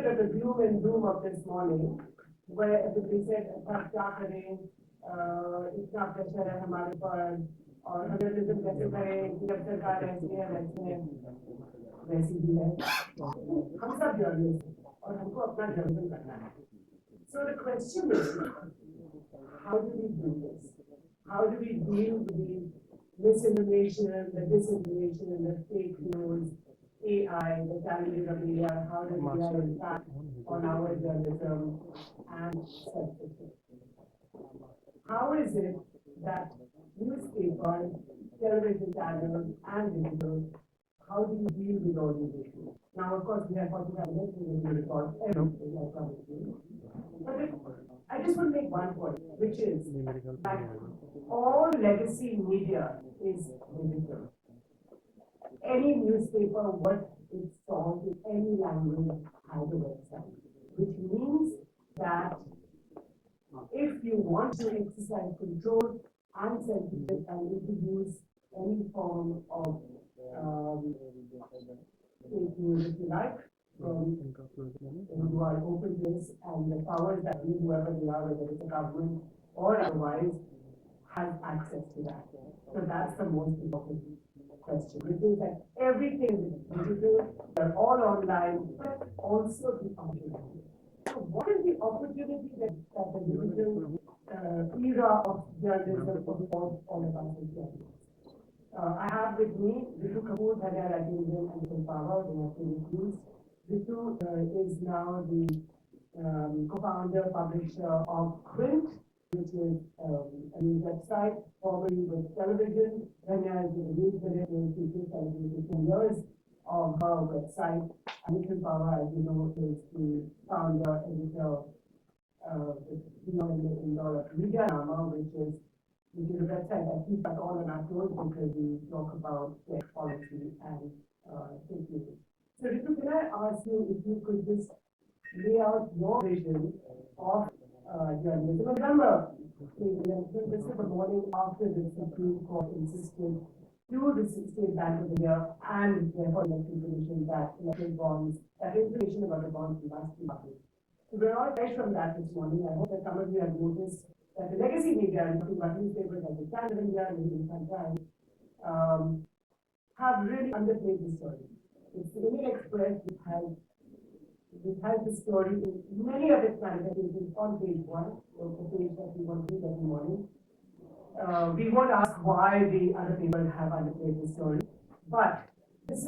bit of the gloom and doom of this morning, where everybody said, "अब क्या करें? इतना pressure है हमारे पर, और journalism कैसे करें? कि जब सरकार ऐसी है वैसी ही है." हम सब journalists हैं, और हमको अपना journalism करना है. So the question is, how do we do this? How do we deal with the misinformation, the disinformation, the fake news, AI, the challenges of media? How does media impact on our journalism and self-esteem? How is it that newspapers, television channels, and digital, how do you deal with all these issues? Now, of course, we have 45 minutes, we will record everything, I promise you. But I just want to make one point, which is that all legacy media is digital. Any newspaper worth its salt in any language has a website, which means that if you want to exercise control and censorship and introduce any form of fake news, if you like, who are open to this, and the powers that we, whoever they are, whether it's a government or otherwise, has access to that. So that's the most important question, which is that everything is digital, they're all online, but also the opportunity. So what is the opportunity that the digital era of journalism affords all of us as journalists? I have with me Ritu, Kapur, Dhanya, Rajendran, and Pahwa, they have been introduced. Ritu is now the co-founder, publisher of Quint, which is a news website, formerly with television. Dhanya is the news editor, features television 2 years of her website. And Nikhil, Pahwa, as you know, is the founder, editor, in Medianama, which is a website that keeps us all on our toes because we talk about tech policy and fake news. So Ritu, can I ask you if you could just lay out your vision of journalism? Remember, this is the morning after the Supreme Court insisted to the State Bank of India and therefore Election Commission that electoral bonds, that information about the bonds must be published. So we're all fresh from that this morning. I hope that some of you have noticed that the legacy media, including newspapers like the Standard of India and the Sunshine, have really underplayed the story. It's the Indian Express which has the story in many of its manifestations on page 1, the page that we want to read every morning. We won't ask why the other people have underplayed the story, but this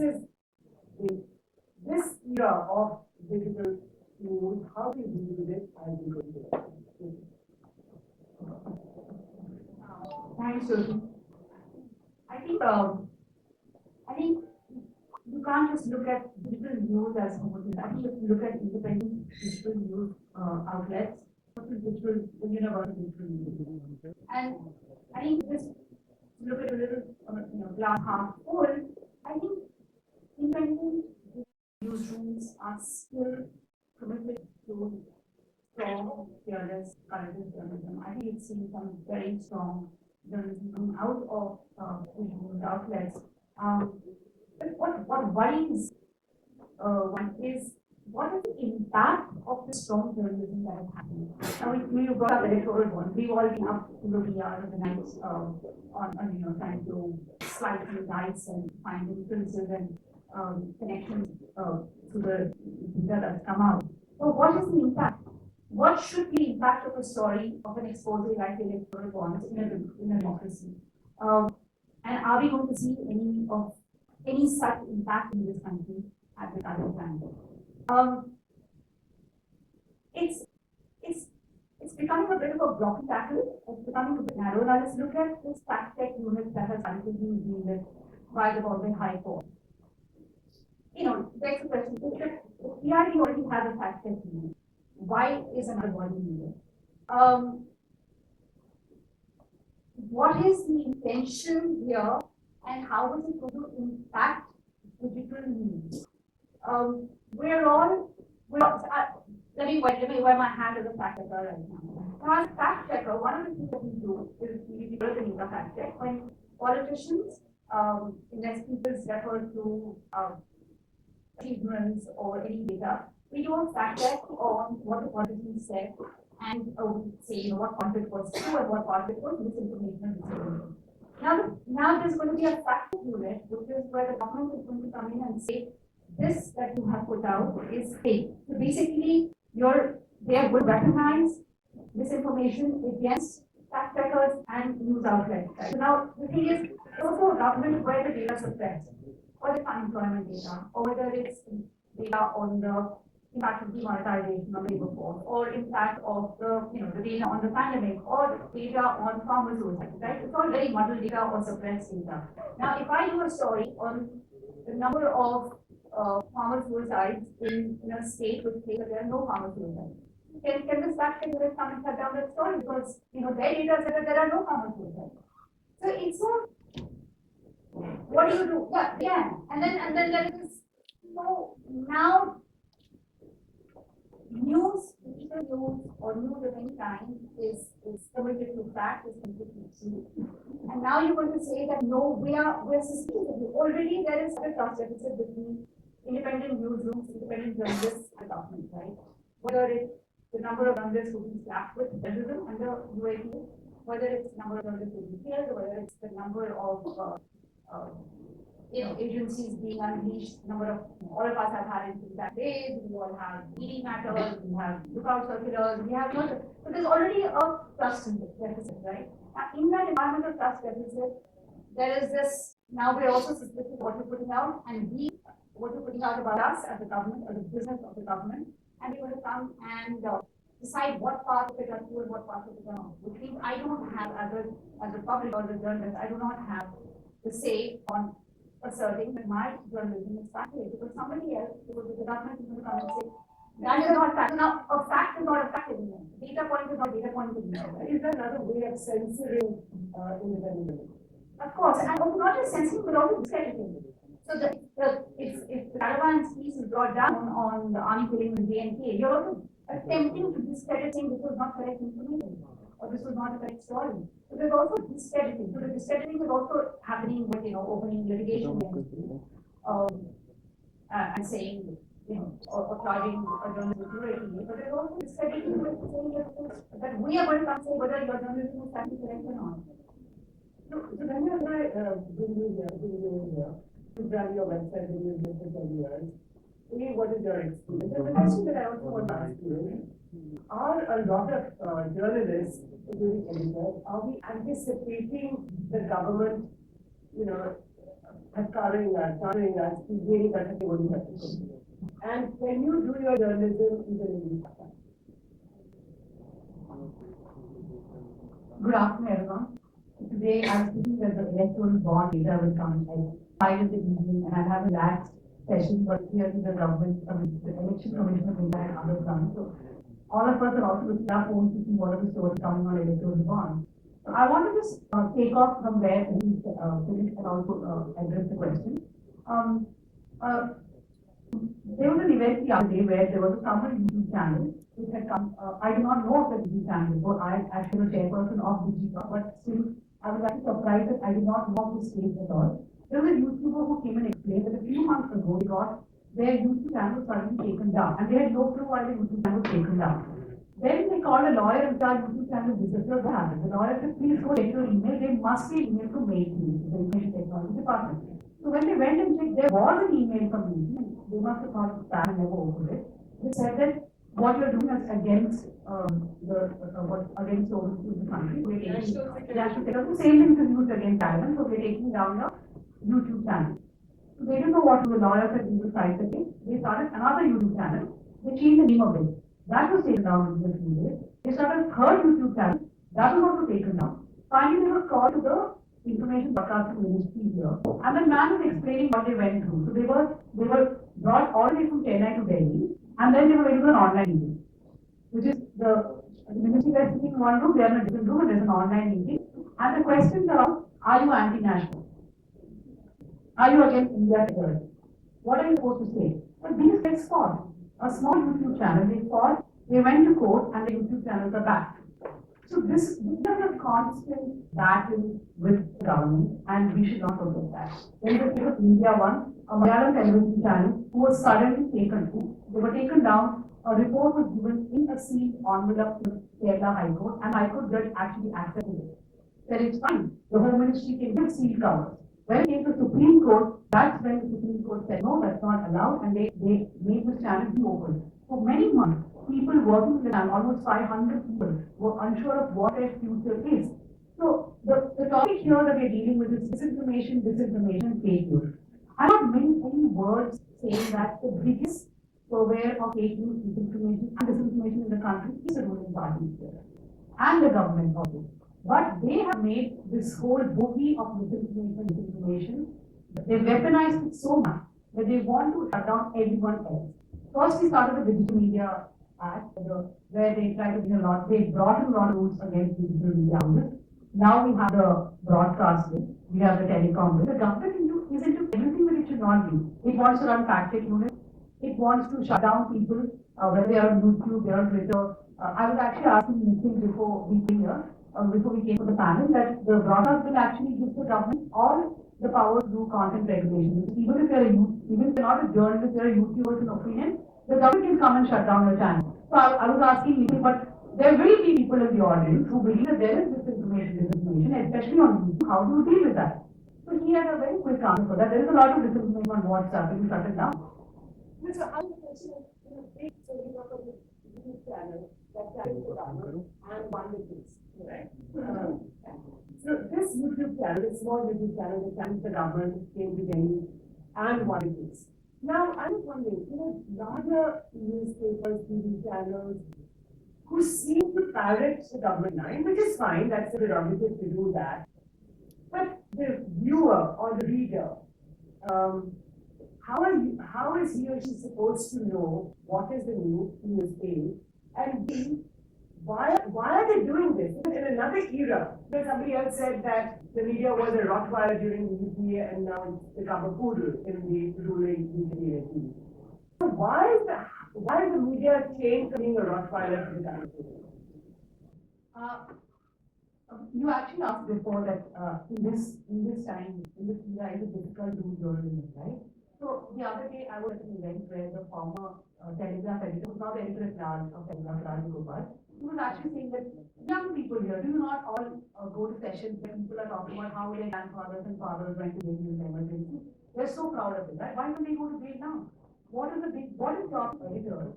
era of digital news, how do you deal with it as we go through it? Thanks, Jyoti. I think you can't just look at digital news as homogeneous. I think if you look at independent digital news outlets, digital universal digital news. And I think just look at a little glass half full. I think independent newsrooms are still committed to strong, fearless, courageous journalism. I think it's seen some very strong journalism coming out of news outlets. What worries one is what is the impact of the strong journalism that is happening? Now, we brought up electoral bonds. We've all been up looking out of the night on trying to slice the dice and find influences and connections to the data that's come out. So, what is the impact? What should be the impact of a story of an expose like the electoral bonds in a democracy? And are we going to see any such impact in this country at the current time? It's becoming a bit of a block and tackle. It's becoming a bit narrow. Now let's look at this fact check unit that has currently been deemed by the Bombay High Court. Next question: if PRD already has a fact check unit, why is another body needed? What is the intention here, and how is it going to impact digital news? Let me wear my hat as a fact checker right now. Now, as a fact checker, one of the things that we do is we build a data fact check when politicians, investigators refer to achievements or any data we do a fact check on what the politicians said and say, what part of it was true and what part of it was misinformation and disinformation. Now there's going to be a fact unit, which is where the government is going to come in and say, this that you have put out is fake. So basically, they are going to recognize misinformation against fact checkers and news outlets. Right? So now the thing is, it's also a government where the data suppressed, or the unemployment data, or whether it's data on the impact of demonetization on labor force, or impact of the data on the pandemic, or data on farmer suicide, right? It's all very muddled data or suppressed data. Now, if I do a story on the number of farmer suicides in a state which says that there are no farmer suicides, can the fact checker come and shut down that story because their data says that there are no farmer suicides? So it's not. What do you do? Yeah. And then there is now news, digital news or news of any kind is committed to fact, is committed to truth. And now you're going to say that no, we're suspicious. Already there is a trust deficit between independent newsrooms, independent journalists and government, right? Whether it's the number of journalists who've been slapped with terrorism under UAP, whether it's the number of journalists who've been killed, whether it's the number of agencies being unleashed, number of, all of us have had incidents that days, we all have meeting matters, we have lookout circulars, we have so there's already a trust deficit, right? Now, in that environment of trust deficit, there is this, now we're also suspicious of what we're putting out, and what we're putting out about us as the government, or the business of the government, and we're going to come and decide what parts of it are true and what parts of it are not. Which means I don't have, as a public or the journalist, I do not have the say on asserting that my journalism is factual, because somebody else, because the government is going to come and say, that is not fact. Now, a fact is not a fact anymore. Data point is not data point anymore. Is there another way of censoring independent? Of course, and also not just censoring, but also discrediting. So if the Taliban's piece is brought down on the army killing in JNK, you're also attempting to discredit saying this was not correct information, or this was not a correct story. So there's also discrediting. So the discrediting is also happening with opening litigation and saying or charging a journalist with UAP. But there's also discrediting with saying that we are going to come say whether your journalism is factually correct or not. So Dhanya, bring you here. You've done your website, bring you here for 10 years. What is your experience? And the question that I also want to ask you, are a lot of journalists, including editors, are we anticipating the government, targeting us, really touching what we have to do? And can you do your journalism even in these times? Good afternoon, everyone. Today, I'm thinking that the electoral bond data will come like 5 in the evening, and I'll have a relaxed session, but clearly the government, the election commission of India and others done. So all of us are also looking at our phones to see what are the stories coming on electoral bond. So I want to just take off from where we finished and also address the question. There was an event the other day where there was a common YouTube channel which had come. I do not know of the YouTube channel before. I actually was a chairperson of Digital, but still I was actually surprised that I did not know of this page at all. There was a YouTuber who came and explained that a few months ago they got their YouTube channel suddenly taken down, and they had no clue why the YouTube channel was taken down. Then they called a lawyer and said YouTube channel disappeared. What happened? The lawyer said, please go check your email. They must be email from Mail, the Information Technology Department. So when they went and checked, there was an email from me. They must have thought spam and never opened it. They said that what you're doing is against against the overseas of the country. We're taking the same thing to use against Taliban, so we're taking down your YouTube channel. So they didn't know what the lawyer said we will fight the case. They started another YouTube channel. They changed the name of it. That was taken down within a few days. They started a third YouTube channel. That was also taken down. Finally, they were called to the Information Broadcasting Ministry here. And the man was explaining what they went through. So they were brought all the way from Chennai to Delhi, and then they were into an online meeting, which is the ministry was sitting in one room, they are in a different room, and there's an online meeting. And the questions are you anti-national? Are you against India security? What are you supposed to say? But these guys fought. A small YouTube channel, they went to court, and the YouTube channels are back. So this is a constant battle with the government, and we should not forget that. When the case of India won, a Malayalam television channel who was suddenly taken to. They were taken down. A report was given in a sealed envelope to Kerala High Court, and High Court judge actually accepted it. Said it's fine. The Home Ministry can give sealed covers. When it came to Supreme Court, that's when the Supreme Court said no, that's not allowed, and they made this channel be open. For many months, people working in the channel, almost 500 people, were unsure of what their future is. So the topic here that we're dealing with is disinformation, and fake news. I have not many words saying that the biggest purveyor of fake news, disinformation, and disinformation in the country is the ruling party here, and the government also. But they have made this whole booty of misinformation, disinformation, they weaponized it so much that they want to shut down everyone else. First, we started the Digital Media Act, where they tried to bring a lot, they brought in a lot of rules against digital media houses. Now we have the broadcasting, we have the telecom. The government is into everything that it should not be. It wants to run fact-check units. It wants to shut down people, whether they are on YouTube, they are on Twitter. I was actually asking Nikhil before we came here, before we came to the panel, that the broadcast bill actually gives the government all the power to do content regulation. Even if you're even if you're not a journalist, you're a YouTuber with an opinion, the government can come and shut down your channel. So I was asking Nikhil, but there will be people in the audience who believe that there is disinformation, especially on YouTube. How do you deal with that? So he had a very quick answer for that. There is a lot of disinformation on WhatsApp. Will you shut it down? So I have a question of, big so you have a YouTube channel that carries the government and one with this, correct? So this YouTube channel, this small YouTube channel that carries the government, came to Delhi and one with this. Now I was wondering, larger newspapers, TV channels, who seem to parrot the government line, which is fine, that's the prerogative to do that. But the viewer or the reader, how is he or she supposed to know what is the news A, and B, why are they doing this? In another era, where somebody else said that the media was a Rottweiler during the UPA and now it's become a poodle in the ruling UPA. So why is the media changed from being a Rottweiler to becoming a poodle? You actually asked before that in this time, in this era, it is difficult to do journalism, right? So the other day I was at an event where the former Telegraph editor, who's now the editor-at-large of Telegraph, Rajendran, he was actually saying that young people here do not all go to sessions where people are talking about how their grandfathers and fathers went to jail in the emergency. They're so proud of it, right? Why don't they go to jail now? What is stopping editors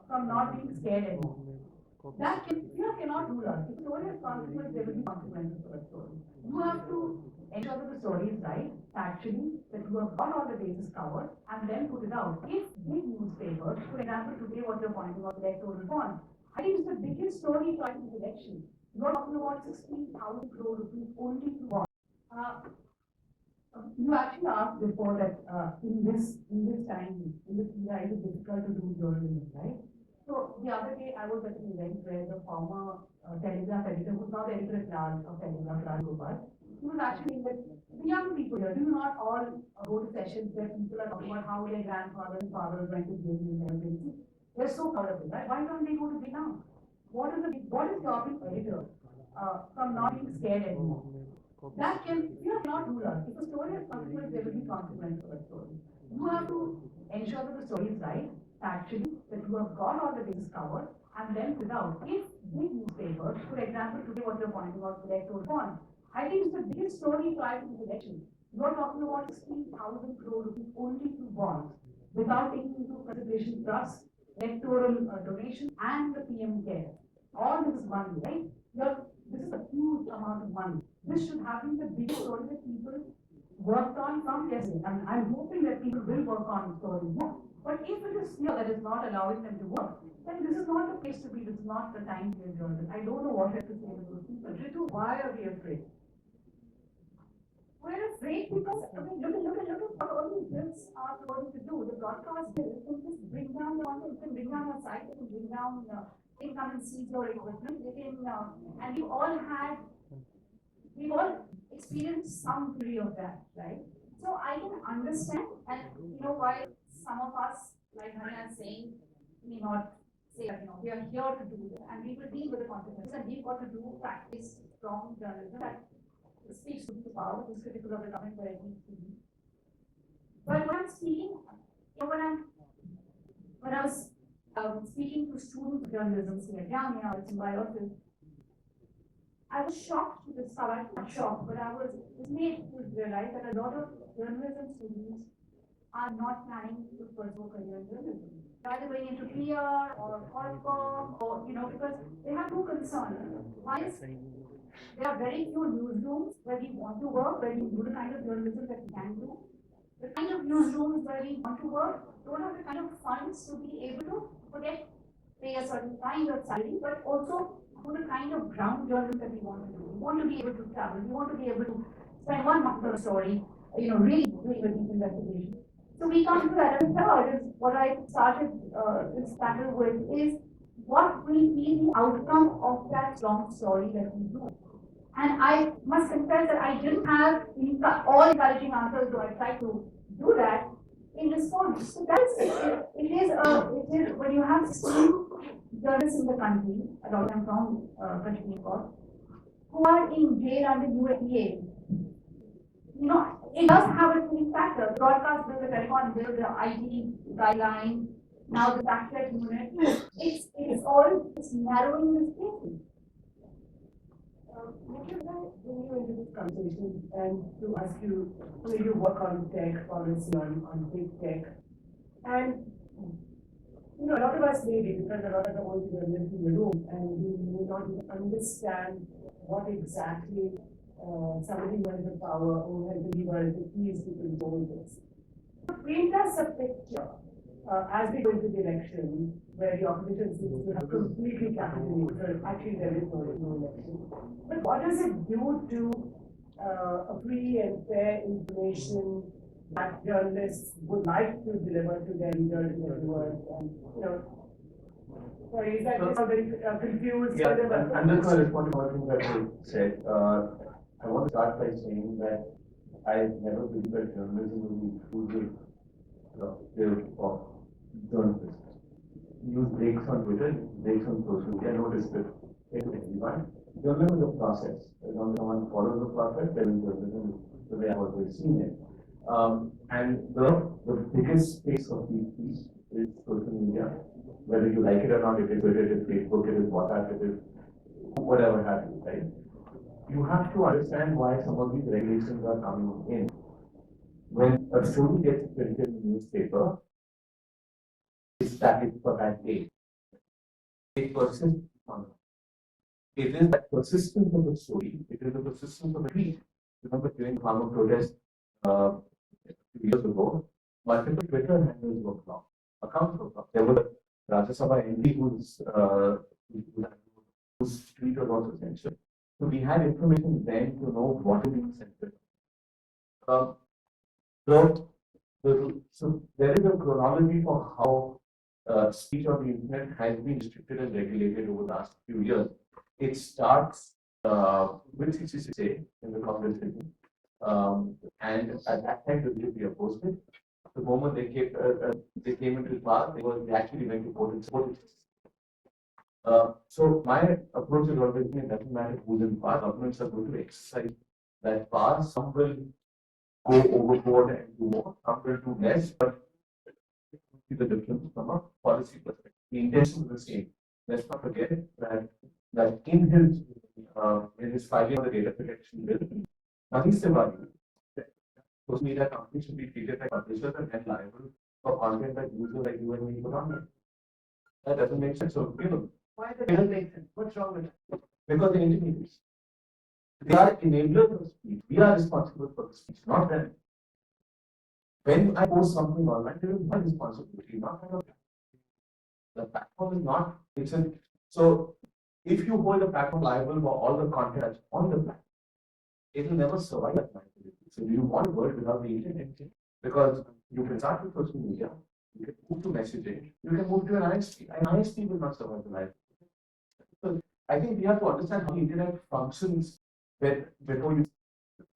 from not being scared anymore? That fear cannot rule us. If the story has consequences, there will be consequences for the story. You have to ensure that the story is right, actually, that you have got all the bases covered, and then put it out. If big newspapers, for example, today what you're pointing out, the electoral bond, I think it's the biggest story prior to the election. You're talking about 16,000 crore rupees only to bond. You actually asked before that in this time, in this era, it is difficult to do journalism, right? So the other day I was at an event where the former Telegraph editor, who's now the editor-at-large of Telegraph, Rajendran, he was actually saying that the young people here do not all go to sessions where people are talking about how their grandfathers and fathers went to jail in the emergency. They're so proud of it, right? Why don't they go to jail now? What is stopping editors from not being scared anymore? Fear cannot rule us. If a story has consequences, there will be consequences for that story. You have to ensure that the story is right, actually, that you have got all the bases covered, and then put out. If big newspapers, for example, today what you're pointing out, the electoral bond, I think it's the biggest story prior to the election. You're talking about 16,000 crore rupees only to bonds, without taking into consideration trust, electoral donation, and the PM care. All this is money, right? This is a huge amount of money. This should have been the biggest story that people worked on from yesterday. And I'm hoping that people will work on the story more. But if it is fear that is not allowing them to work, then this is not the place to be. This is not the time to be a journalist. I don't know what I have to say to those people. Ritu, why are we afraid? We're afraid because, look at what all these bills are going to do. The broadcast bill can just bring down the content, it can bring down your site, it can bring down, they can come and seize your equipment, they can, and we've all experienced some degree of that, right? So I can understand, and while some of us, like Dhanya is saying, may not say that, we are here to do that, and we will deal with the consequences, and we've got to practice strong journalism that speaks to the power, is critical of the government where it needs to be. But when I'm speaking, when I was speaking to students of journalism here at Dhanya, it's in Malhotra, I was shocked to discover, not shocked, but I was made to realize that a lot of journalism students are not planning to pursue a career in journalism. They're either going into PR or corporate or, because they have two concerns. One is there are very few newsrooms where we want to work, where we do the kind of journalism that we can do. The kind of newsrooms where we want to work don't have the kind of funds to be able to forget pay a certain kind of salary, but also do the kind of ground journalism that we want to do. We want to be able to travel. We want to be able to spend 1 month on a story, really doing a deep investigation. So we come to that. And third is what I started this panel with is what will be the outcome of that long story that we do. And I must confess that I didn't have all encouraging answers, though I tried to do that in response. So that's it is when you have 16 journalists in the country, a lot of them from Kashmir, who are in jail under UAPA. It does have a swing factor. The broadcast bill, the telecom bill, the IT guideline, now the fact check unit. It's narrowing the space. Nikhil, can I bring you into this conversation and to ask you, you work on tech policy, on big tech, and a lot of us maybe, because a lot of the old journalists in the room, and we may not even understand what exactly somebody who has the power, who has the lever, the keys to control this. Paint us a picture as we go into the election, where the opposition seems to have completely capitulated, so actually there is no election. But what does it do to a free and fair information that journalists would like to deliver to their readers and viewers? And, sorry, is that just very confused? Yeah, I'm just going to respond to one thing that you said. I want to start by saying that I never believe that journalism will be exclusive of journalists. Use breaks on Twitter, breaks on social media, no disrespect to everyone. Journalism is a process. As long as someone follows the process, then journalism is the way I've always seen it. And the biggest space of these piece is social media. Whether you like it or not, it is Twitter, it is Facebook, it is WhatsApp, it is whatever have you, right? You have to understand why some of these regulations are coming in. When a story gets printed in the newspaper, it's static for that day. It persists on it. It is that persistence of the story, it is the persistence of the tweet. Remember during the farmer protest a few years ago, multiple Twitter handles were blocked, accounts were blocked. There was a Rajya Sabha MP whose tweet was also censored. So we had information then to know what is being censored. So there is a chronology for how speech on the internet has been restricted and regulated over the last few years. It starts with 66A in the conversation, and at that time the BJP opposed it. The moment they came into power, they actually went to court and supported it. So my approach is always it doesn't matter who's in power, governments are going to exercise that power. Some will go overboard and do more, some will do less, but see the difference from a policy perspective. The intention is the same. Let's not forget that in his filing of the data protection bill, Manish Tiwari, social media companies should be treated like publishers and held liable for content that users like you and me put on it. That doesn't make sense. So, why does that make sense? What's wrong with that? Because the intermediaries. They are enablers of speech. We are responsible for the speech, not them. When I post something online, it is my responsibility, not my the platform is not. So if you hold the platform liable for all the content that's on the platform, it will never survive that liability. So you want a world without the internet, because you can start with social media, you can move to messaging, you can move to an ISP. An ISP will not survive the life. So I think we have to understand how the internet functions before you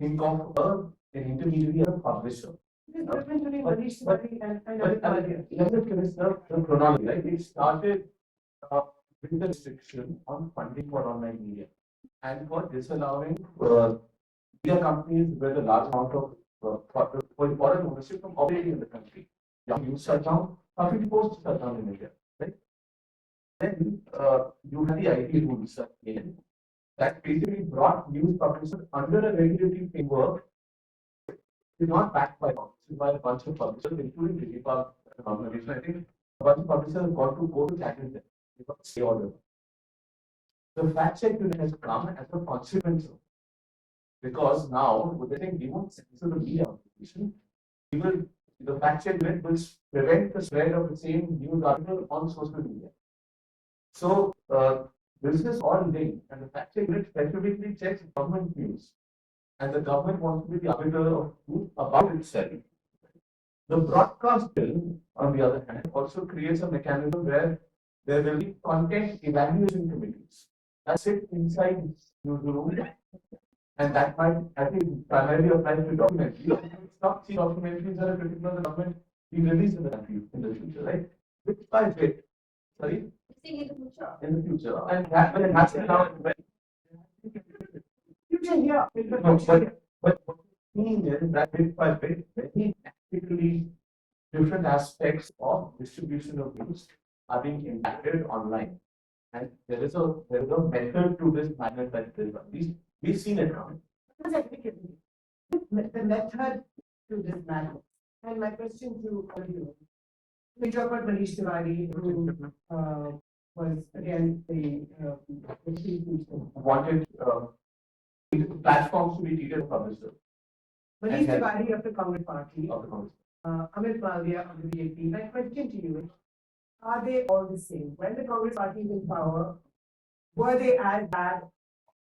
think of an intermediary as a publisher. Let me finish the chronology, right? It started with the restriction on funding for online media and for disallowing media companies with a large amount of for foreign ownership from operating in the country. Young youth shut down, public posts shut down in India, right? Then you have the IT rules that basically brought news publishers under a regulatory framework, is not backed by publishers, by a bunch of publishers, including Digital organization. I think a bunch of publishers have got to go to challenge them. They got to stay order. The fact check unit has come as a consequence of, because now with the thing we won't censor the media organization, we will, the fact check unit will prevent the spread of the same news article on social media. So this is all linked, and the fact check unit specifically checks government news, and the government wants to be the arbiter of truth about itself. The broadcast bill, on the other hand, also creates a mechanism where there will be content evaluation committees that sit inside newsroom, and that might, I think, primarily apply to documentaries. Stop seeing documentaries that are critical of the government being released in the country in the future, right? Bit by bit. Sorry? In the future. In the future. And that will happen now. Future here. But what we mean is that bit by bit, very tactically different aspects of distribution of news are being impacted online. And there is a method to this madness that is at least we've seen it coming. The method to this madness. And my question to all of you, we talk about Manish Tiwari, who was again the chief Wanted platforms to be treated as publishers Manish Tiwari of the Congress Party, of the Congress. Amit Malviya of the BJP. My question to you is, are they all the same? When the Congress Party is in power, were they as bad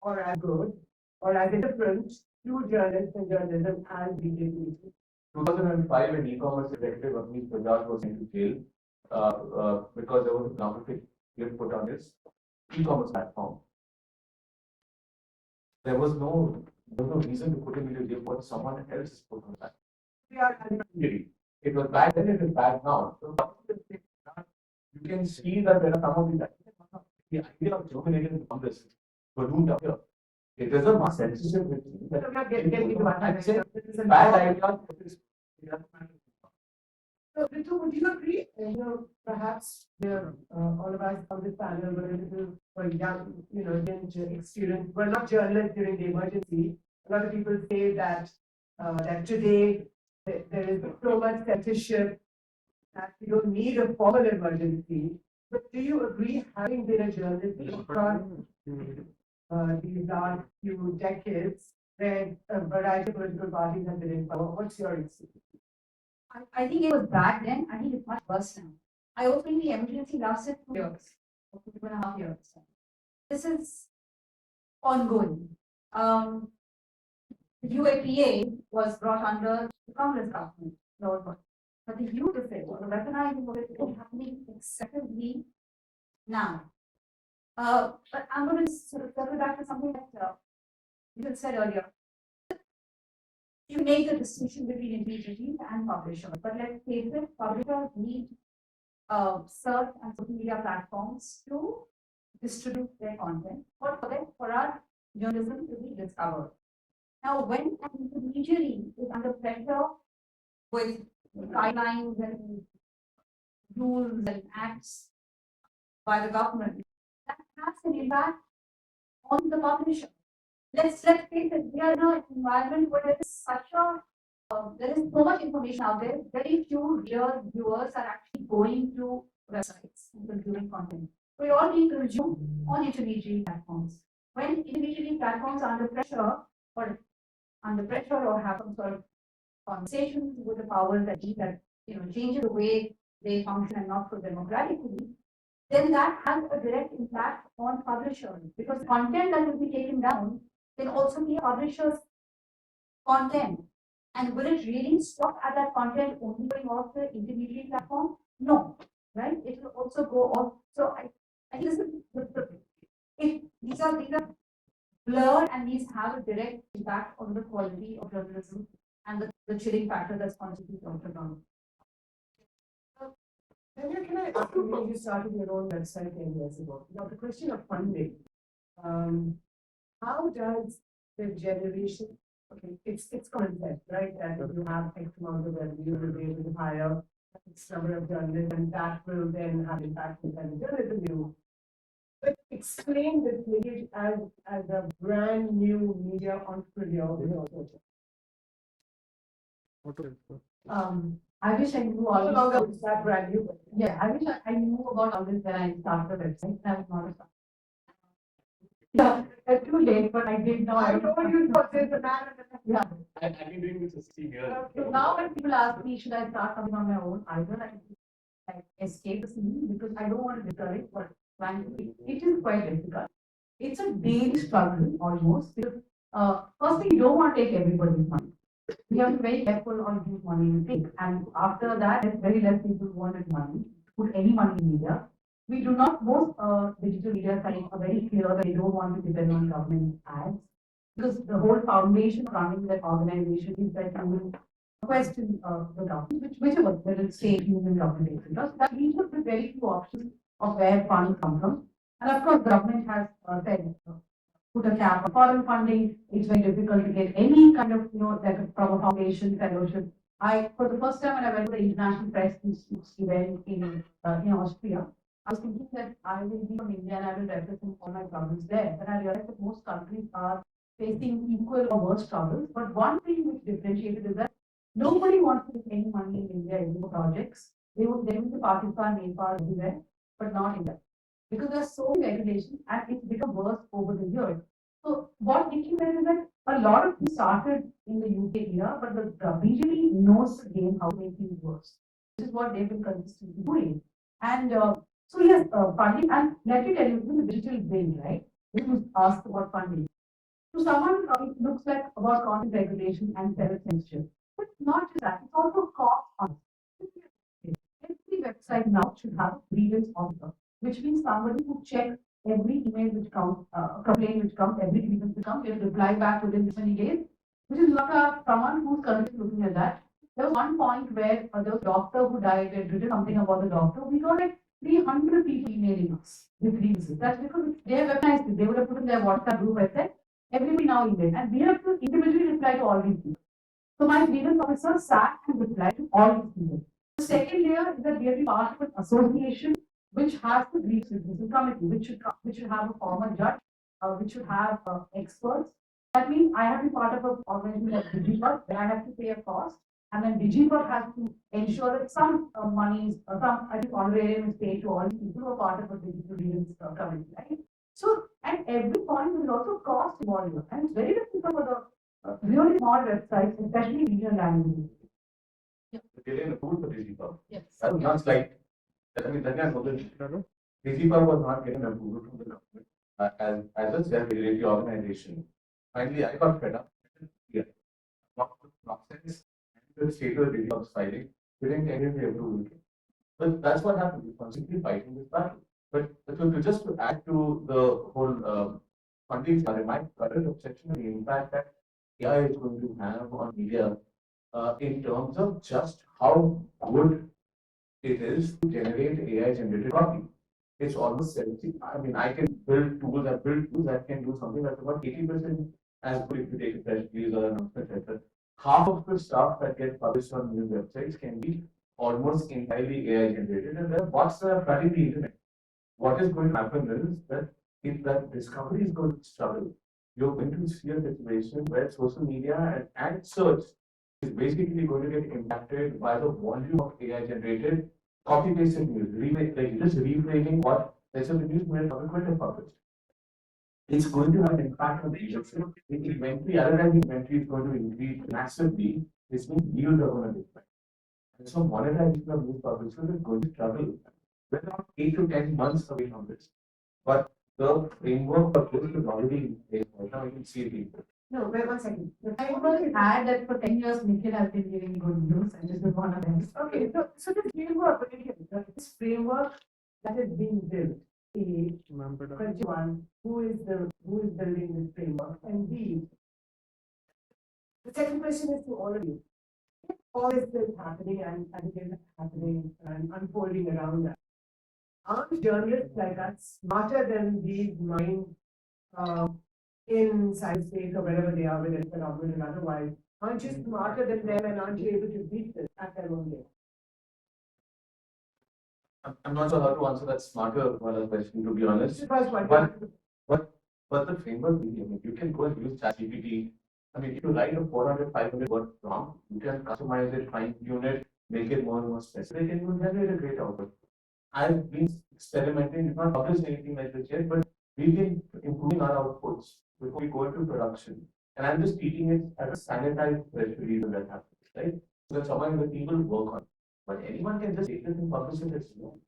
or as good or as different to journalists and journalism as BJP? 2005, when e-commerce executive Avnish Bajaj was sent to jail because there was a counterfeit gift put on his e-commerce platform. There was no reason to put him into jail for someone else's put on that. It was bad then, it is bad now. So you can see that there are some of these. The idea of germinating on this ballooned up here. It is a mass censorship which is a bad idea. So, Ritu, would you agree? Perhaps all of us on this panel were a little young, students, were not journalists during the emergency. A lot of people say that that today there is so much censorship that we don't need a formal emergency. But do you agree, having been a journalist across these last few decades, where a variety of political parties have been in power, what's your experience? I think it was bad then. I think it's much worse now. I also think the emergency lasted 2 years, or 2.5 years. This is ongoing. UAPA was brought under the Congress government, but the use of it, or the weaponizing of it, is happening excessively now. But I'm going to sort of circle back to something that you said earlier. You make the distinction between intermediaries and publishers, but let's face it, publishers need search and social media platforms to distribute their content, for our journalism to be discovered. Now, when an intermediary is under pressure with guidelines and rules and acts by the government, that has an impact on the publisher. Let's face it, we are in an environment where there is there is so much information out there. Very few real viewers are actually going to websites and consuming content. We all being consumed on intermediary platforms. When intermediary platforms are under pressure or have some sort of conversations with the powers that be that change the way they function and not so democratically, then that has a direct impact on publishers, because content that will be taken down can also be a publisher's content. And will it really stop at that content only going off the intermediary platform? No, right? It will also go off. So I think if these are blurred and these have a direct impact on the quality of journalism and the chilling factor that's constantly talked about. Dhanya, can I ask you, you started your own website 10 years ago. Now, the question of funding, how does the generation Okay, it's common sense, right? That if you have X amount of revenue, you'll be able to hire X number of journalists, and that will then have impact on the journalism you. But explain this linkage as a brand new media entrepreneur with also. I wish I knew all No this. longer it's that brand new. Yeah, I wish I knew about all this when I started the website. I was not a start. Yeah, too late, but I did know. I told you not there's a man. Yeah. I've been doing this for 16 years. So now when people ask me, should I start something on my own, either I escape the scene because I don't want to discourage, but frankly, it is quite difficult. It's a daily struggle almost because firstly, you don't want to take everybody's money. We have to be very careful on whose money you take. And after that, there's very less people who wanted money, put any money in media. We do not, most digital media sites are very clear that they don't want to depend on government ads. Because the whole foundation of running that organization is that you will question the government, whichever, whether it's state, union, government, etc. So that leaves us with very few options of where funds come from. And of course, government has said put a cap on foreign funding. It's very difficult to get any kind of, like from a foundation fellowship. For the first time when I went to the International Press Institute's event in Austria, I was thinking that I will be from India and I will represent all my problems there. Then I realized that most countries are facing equal or worse troubles. But one thing which differentiated is that nobody wants to put any money in India in projects. They would to Pakistan, Nepal, everywhere, but not India because there are so many regulations and it's become worse over the years. So what Nikhil said is that a lot of things started in the UK era, but the BJP knows the game how to make things worse. This is what they've been consistently doing. And so yes, funding, and let me tell you, this is a digital bill, right? You asked about funding. To someone, it looks like about content regulation and self-censorship. But not just that, it's also cost on. Every website now should have a grievance officer, which means somebody who checks every email which comes, complaint which comes, every grievance which comes, they reply back within this many days, which is not someone who's currently looking at that. There was one point where there was a doctor who died, we had written something about the doctor. We got like 300 people emailing us with grievances. That's because they have recognized it. They would have put in their WhatsApp group and said, everybody now email. And we have to individually reply to all these people. So my grievance officer sat and replied to all these people. The second layer is that we have been part of an association which has the grievance resolution committee, which should have a former judge, which should have experts. That means I have been part of an organization like DigiBug, where I have to pay a cost, and then DigiBug has to ensure that some money, some I think honorarium is paid to all the people who are part of a digital grievance committee, right? So at every point there is also cost involved, and it's very difficult for the really small websites, especially regional languages. Getting approved for DigiPub. Yes. That was not like, I mean, Dhanya knows that DigiPub was not getting approval from the government as a self-regulatory organization. Finally, I got fed up. Yeah. Not the process and the state of the DigiPub's filing didn't get the approval. But that's what happened. We're constantly fighting this battle. But just to add to the whole funding scenario, my current obsession is the impact that AI is going to have on media in terms of just how good it is to generate AI generated copy. It's almost 70. I mean, I can build tools, I build tools that can do something that's about 80% as good if you take a press release or an announcement letter. Half of the stuff that gets published on news websites can be almost entirely AI generated, and there are bots that are flooding the internet. What is going to happen is that if that discovery is going to struggle, you're going to see a situation where social media and search is basically going to get impacted by the volume of AI generated copy pasted news, like just reframing what let's say the news made from Quint published. It's going to have an impact on the industry. The inventory, advertising inventory is going to increase massively. This means yields are going to decline. And so monetization of news publishers is going to struggle. We're not 8 to 10 months away from this. But the framework for this is already in place. Right now, you can see it. No, wait 1 second. I want to add that for 10 years, Nikhil has been giving good news, and this is one of them. Okay, so the framework, this framework that is being built, A, one, who is building this framework, and B, the second question is to all of you. All is still happening and again happening and unfolding around us. Are journalists like us smarter than these mind in science space or wherever they are, whether it's phenomenal and otherwise, aren't you smarter than them and aren't you able to beat them at their own game? I'm not sure how to answer that smarter question, to be honest. The first one. But the framework, I mean, you can go and use ChatGPT. I mean, if you write a 400, 500 word prompt, you can customize it, fine tune it, make it more and more specific, and you will generate a great output. I've been experimenting, we've not published anything like this yet, but we've been improving our outputs before we go into production. And I'm just treating it as a sanitized press release when that happens, right? So that someone in the team will work on it. But anyone can just take this and publish it as well.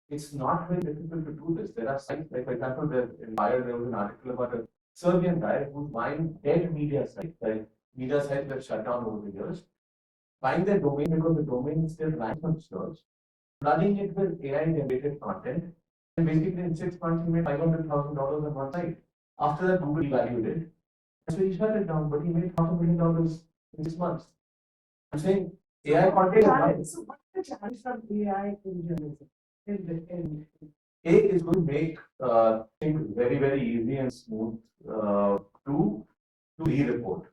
It's not very difficult to do this. There are sites, like for example, in Wired, there was an article about a Serbian guy who's buying dead media sites, like media sites that shut down over the years, buying their domain because the domain still ranks on search, flooding it with AI generated content, and basically in 6 months he made $500,000 on one site. After that, Google evaluated it. So he shut it down, but he made $500,000 in 6 months. I'm saying AI content is not. So what's the challenge from AI in journalism? A is going to make things very, very easy and smooth to re-report.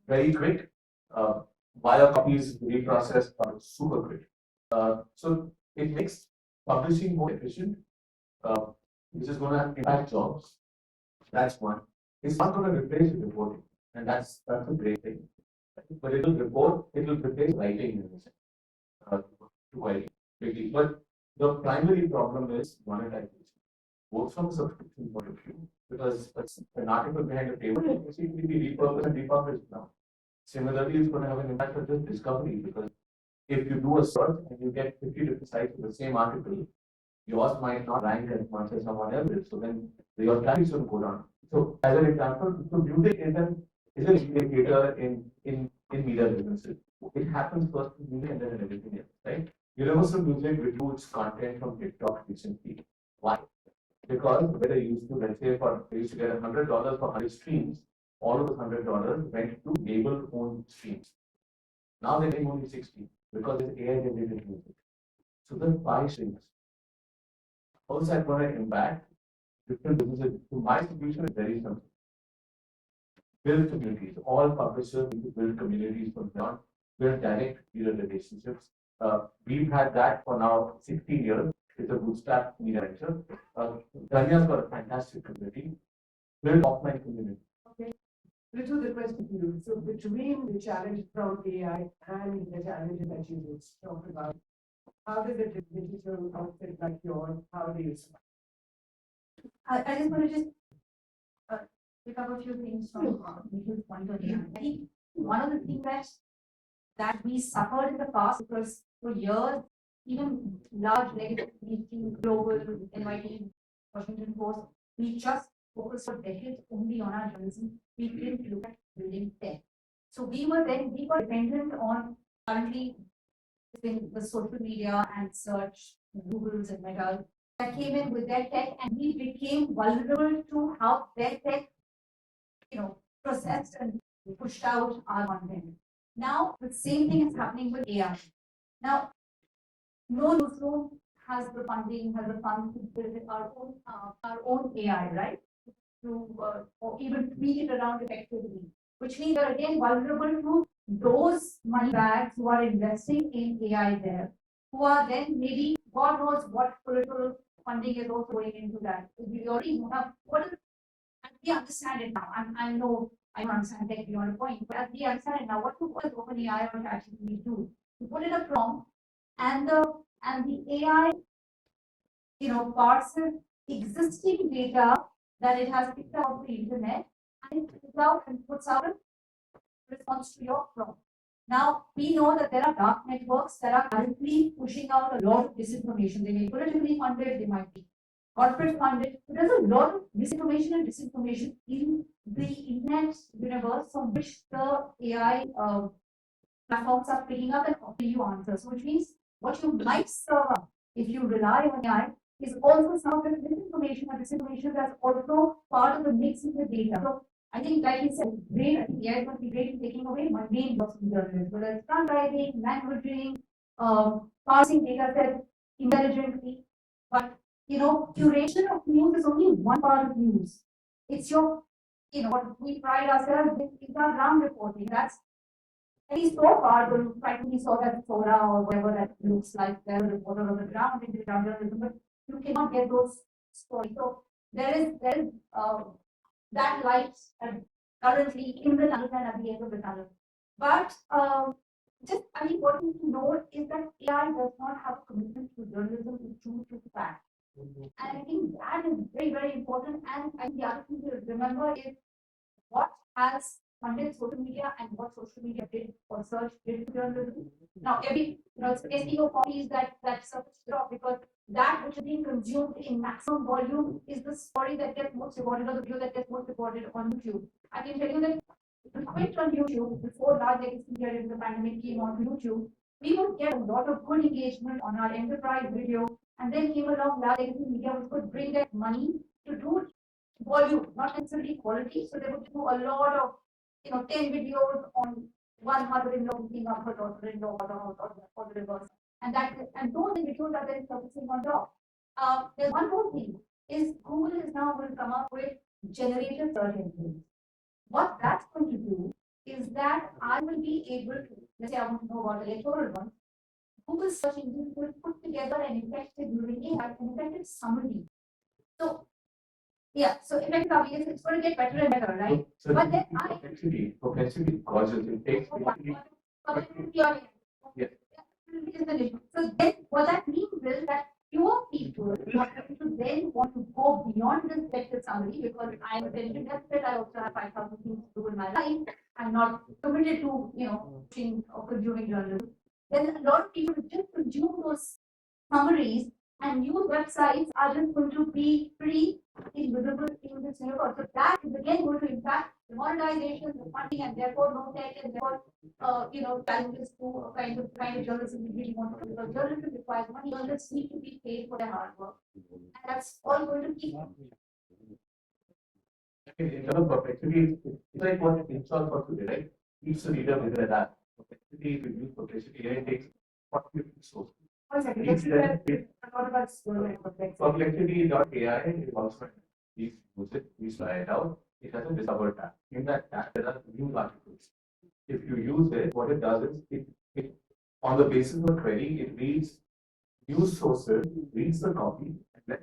Very quick. Bio copies, reprocessed, super quick. So it makes publishing more efficient, which is going to impact jobs. That's one. It's not going to replace reporting, and that's a great thing. But it will replace writing in a sense, quite quickly. But the primary problem is monetization, both from a subscription point of view, because an article behind a table can basically be repurposed and republished now. Similarly, it's going to have an impact on just discovery, because if you do a search and you get 50 different sites for the same article, yours might not rank as much as someone else's. So then your traffic will go down. So as an example, so music is an indicator in media businesses. It happens first in music and then in everything else, right? Universal Music withdrew its content from TikTok recently. Why? Because where they used to, let's say, they used to get $100 for 100 streams, all of those $100 went to label-owned streams. Now they're getting only 60 because it's AI-generated music. So the pie shrinks. How is that going to impact different businesses? So my solution is very simple. Build communities. All publishers need to build communities for beyond, build direct reader relationships. We've had that for now 16 years. It's a bootstrap media venture. Dhanya's got a fantastic community. Build offline community. Okay. Ritu, the question to you. So between the challenge from AI and the challenges that you just talked about, how does a digital outfit like yours, how do you survive? I just want to just pick up a few things from Nikhil's point of view. I think one of the things that we suffered in the past, because for years, even large negative global, NYT, Washington Post, we just focused for decades only on our journalism. We didn't look at building tech. So we were dependent on currently the social media and search, Googles and Metas that came in with their tech, and we became vulnerable to how their tech, processed and pushed out our content. Now the same thing is happening with AI. Now, no newsroom has the funding, has the funds to build our own AI, right? Or even tweak it around effectively, which means we're again vulnerable to those money bags who are investing in AI there, who are then maybe God knows what political funding is also going into that. We already have we understand it now. I know I don't understand tech beyond a point, but as we understand it now, what does OpenAI or ChatGPT do? You put in a prompt, and the AI, parses existing data that it has picked up off the internet, and it puts out a response to your prompt. Now, we know that there are dark networks that are currently pushing out a lot of disinformation. They may be politically funded, they might be corporate funded. There's a lot of misinformation and disinformation in the internet universe from which the AI platforms are picking up and offering you answers, which means what you might serve up if you rely on AI is also some of the misinformation or disinformation that's also part of the mix of the data. So I think, like you said, great. I think AI is going to be great in taking away mundane jobs from journalists, whether it's transcribing, languaging, parsing data sets intelligently. But curation of news is only one part of news. It's your what we pride ourselves in is our ground reporting. That's at least so far, the fact we saw that Sora or whatever that looks like, they're a reporter on the ground in the ground journalism, but you cannot get those stories. So there is that light currently in the tunnel and at the end of the tunnel. But just, I mean, what we need to know is that AI does not have a commitment to journalism to truth to fact. And I think that is very, very important. And I think the other thing to remember is what has funded social media and what social media did or search did to journalism. Now, it's SEO copies that surface drop because that which is being consumed in maximum volume is the story that gets most rewarded or the view that gets most rewarded on YouTube. I can tell you that the Quint on YouTube before large legacy during the pandemic came on YouTube, we would get a lot of good engagement on our enterprise video, and then came along large legacy media which could bring that money to do volume, not necessarily quality. So they would do a lot of 10 videos on one mother-in-law beating up her daughter-in-law or the reverse. And those videos are then focusing on top. There's one more thing is Google is now going to come up with generative search engines. What that's going to do is that I will be able to, let's say I want to know about the electoral ones, Google search engine will put together an effective using AI, an effective summary. So yeah, so effective summary it's going to get better and better, right? So But then propensity causes it takes Yes. So then what that means is that fewer people want to then want to go beyond this effective summary because I'm a attention deficit, I also have 5,000 things to do in my life. I'm not committed to, watching or consuming journalism. Then a lot of people who just consume those summaries and news websites are just going to be pretty invisible in this universe. So that is again going to impact the monetization, the funding, and therefore no tech and therefore challenges to kind of journalism we really want to do. Because journalism requires money, journalists need to be paid for their hard work. And that's all going to keep In terms of perplexity, it's like what install for today, right? Each reader with that. Perplexity, if you use perplexity, it takes 40 sources. One second, Each then what about perplexity? Perplexity.ai is also please use it, please try it out. It has a discover tab. In that tab, there are new articles. If you use it, what it does is it on the basis of a query, it reads news sources, reads the copy, and then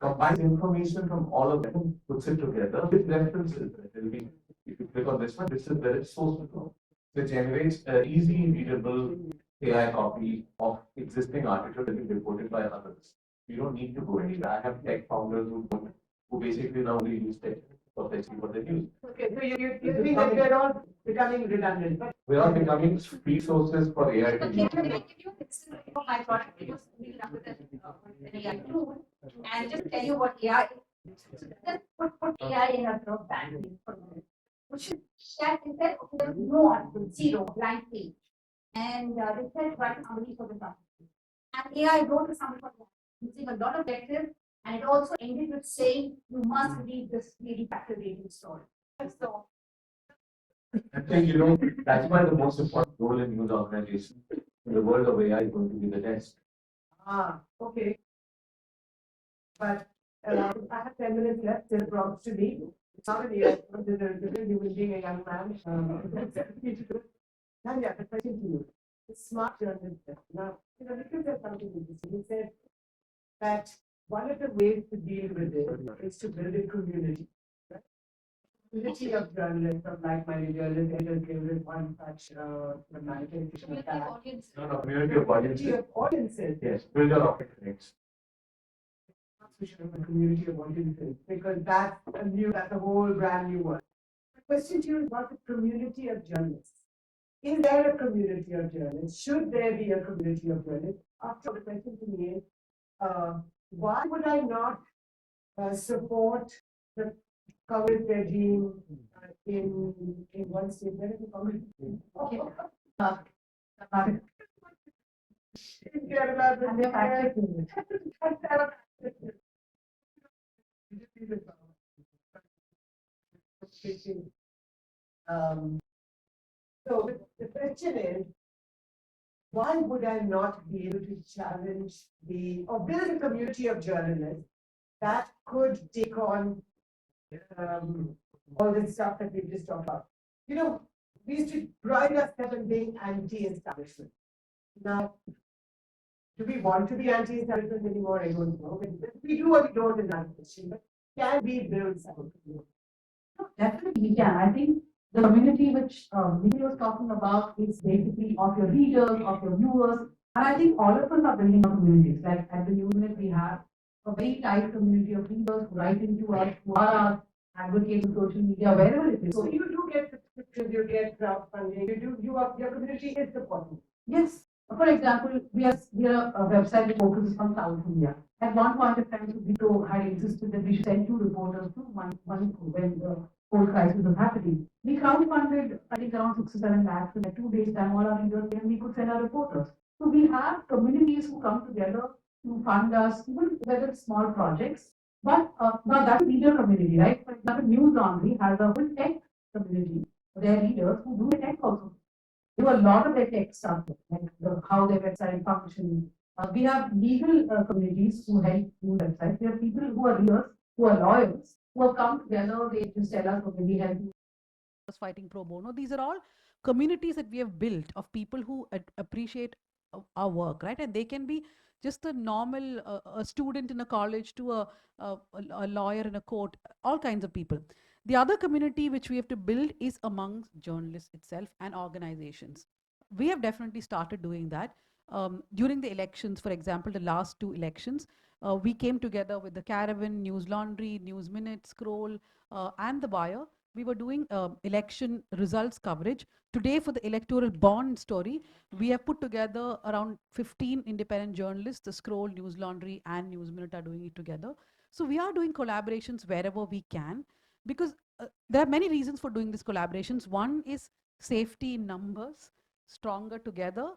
combines information from all of them, puts it together with references. It will be, if you click on this one, this is where it's source from. So it generates an easy readable AI copy of existing articles that is reported by others. You don't need to go anywhere. I have tech founders who basically now only use tech for basically what they use. Okay, so you think that we're all becoming redundant, but We are becoming free sources for AI to use. my product it was really up with an AI tool and just tell you what AI is. Just put AI in a sort of band. Which is that instead of there's no article, zero, blank page. And they said write a summary for the company. And AI wrote a summary for that using a lot of vectors, and it also ended with saying you must read this really captivating story. So I think, that's why the most important role in news organization in the world of AI is going to be the desk. okay. But I have 10 minutes left, still promise to be. It's not an AI, there's a different human being, a young man. Dhanya, the question to you. The smart journalist. Now, Nikhil said something interesting. He said that one of the ways to deal with it is to build a community. Right? Community of journalists, of like-minded journalists, editors, one such manifestation of that. No, community of audiences. Community of audiences. Yes, builder of connects. A community of audiences, because that's a whole brand new one. The question to you is about the community of journalists. Is there a community of journalists? Should there be a community of journalists? After all, the question to me is, why would I not support the coverage regime in one state? Where is the coverage regime? Okay. In Kerala, so the question is, why would I not be able to challenge or build a community of journalists that could take on all this stuff that we've just talked about. You know, we used to pride ourselves on being anti-establishment. Now, do we want to be anti-establishment anymore? I don't know. But we do or we don't in that question. But can we build something? Definitely we can. I think the community which Nikhil was talking about is basically of your readers, of your viewers. And I think all of us are building our communities. Like at the News Minute, we have a very tight community of readers who write into us, who are our advocates on social media, wherever it is. So you do get subscriptions, you get crowdfunding, your community is supporting. Yes. For example, we are a website that focuses on South India. At one point of time, Ritu had insisted that we should send two reporters to Manipur when the whole crisis was happening. We crowdfunded, I think, around 6 to 7 lakhs. In 2 days' time, all our readers came, we could send our reporters. So we have communities who come together to fund us, even whether it's small projects. But now that's a reader community, right? For example, News Laundry has a whole tech community. Their readers who do tech also. Do a lot of the tech stuff, like how their website functions. We have legal communities who help do websites. We have people who are readers, who are lawyers, who have come together. They just tell us, okay, we help you. Fighting pro bono. These are all communities that we have built of people who appreciate our work, right? And they can be just a normal a student in a college to a lawyer in a court, all kinds of people. The other community which we have to build is amongst journalists itself and organizations. We have definitely started doing that. During the elections, for example, the last two elections, we came together with the Caravan, News Laundry, News Minute, Scroll, and the Buyer. We were doing election results coverage. Today, for the electoral bond story, we have put together around 15 independent journalists. The Scroll, News Laundry, and News Minute are doing it together. So we are doing collaborations wherever we can, because there are many reasons for doing these collaborations. One is safety in numbers, stronger together,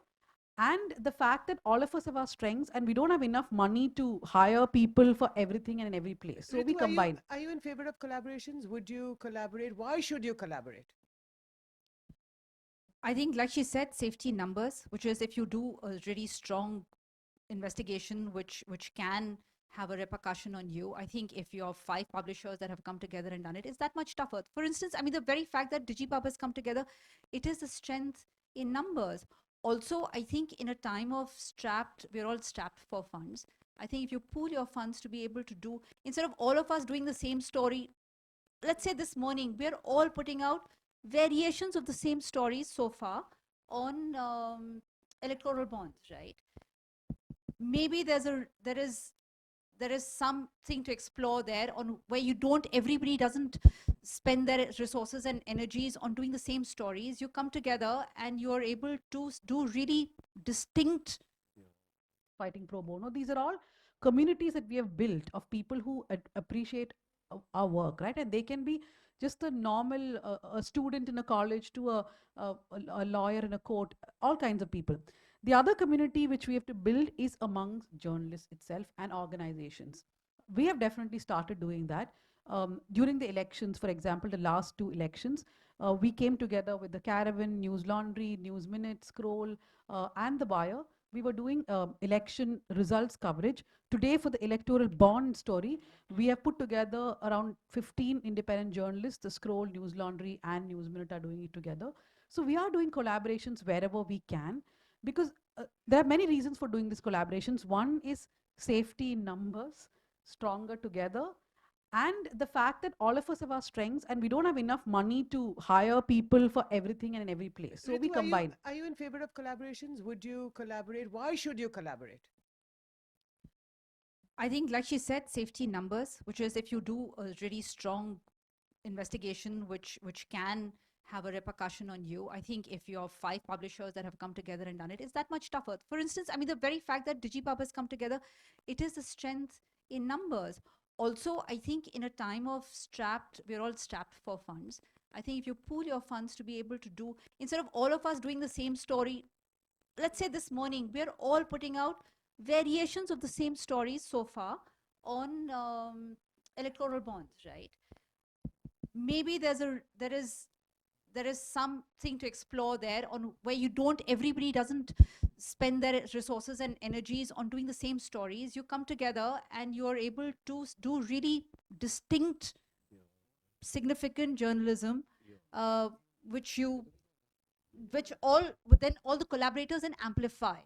and the fact that all of us have our strengths and we don't have enough money to hire people for everything and in every place. So we Ritu, combine. Are you in favor of collaborations? Would you collaborate? Why should you collaborate? I think, like she said, safety in numbers, which is if you do a really strong investigation, which can have a repercussion on you. I think if you have 5 publishers that have come together and done it, it's that much tougher. For instance, I mean, the very fact that Digipub has come together, it is the strength in numbers. Also, I think in a time of we're all strapped for funds. I think if you pool your funds to be able to do, instead of all of us doing the same story, let's say this morning, we're all putting out variations of the same stories so far on electoral bonds, right? Maybe there is something to explore there on where everybody doesn't spend their resources and energies on doing the same stories. You come together and you're able to do really distinct. Fighting pro bono. These are all communities that we have built of people who appreciate our work, right? And they can be just a normal a student in a college to a lawyer in a court, all kinds of people. The other community which we have to build is amongst journalists itself and organizations. We have definitely started doing that. During the elections, for example, the last two elections, we came together with the Caravan, News Laundry, News Minute, Scroll, and the Buyer. We were doing election results coverage. Today, for the electoral bond story, we have put together around 15 independent journalists. The Scroll, News Laundry, and News Minute are doing it together. So we are doing collaborations wherever we can, because there are many reasons for doing these collaborations. One is safety in numbers, stronger together, and the fact that all of us have our strengths and we don't have enough money to hire people for everything and in every place. So we Ritu, combine. Are you in favor of collaborations? Would you collaborate? Why should you collaborate? I think, like she said, safety in numbers, which is if you do a really strong investigation, which can have a repercussion on you. I think if you have 5 publishers that have come together and done it, it's that much tougher. For instance, I mean, the very fact that Digipub has come together, it is the strength in numbers. Also, I think in a time of we're all strapped for funds. I think if you pool your funds to be able to do, instead of all of us doing the same story, let's say this morning, we're all putting out variations of the same stories so far on electoral bonds, right? Maybe there is something to explore there on where everybody doesn't spend their resources and energies on doing the same stories. You come together and you're able to do really distinct significant journalism, uh, which you, then all the collaborators then amplify.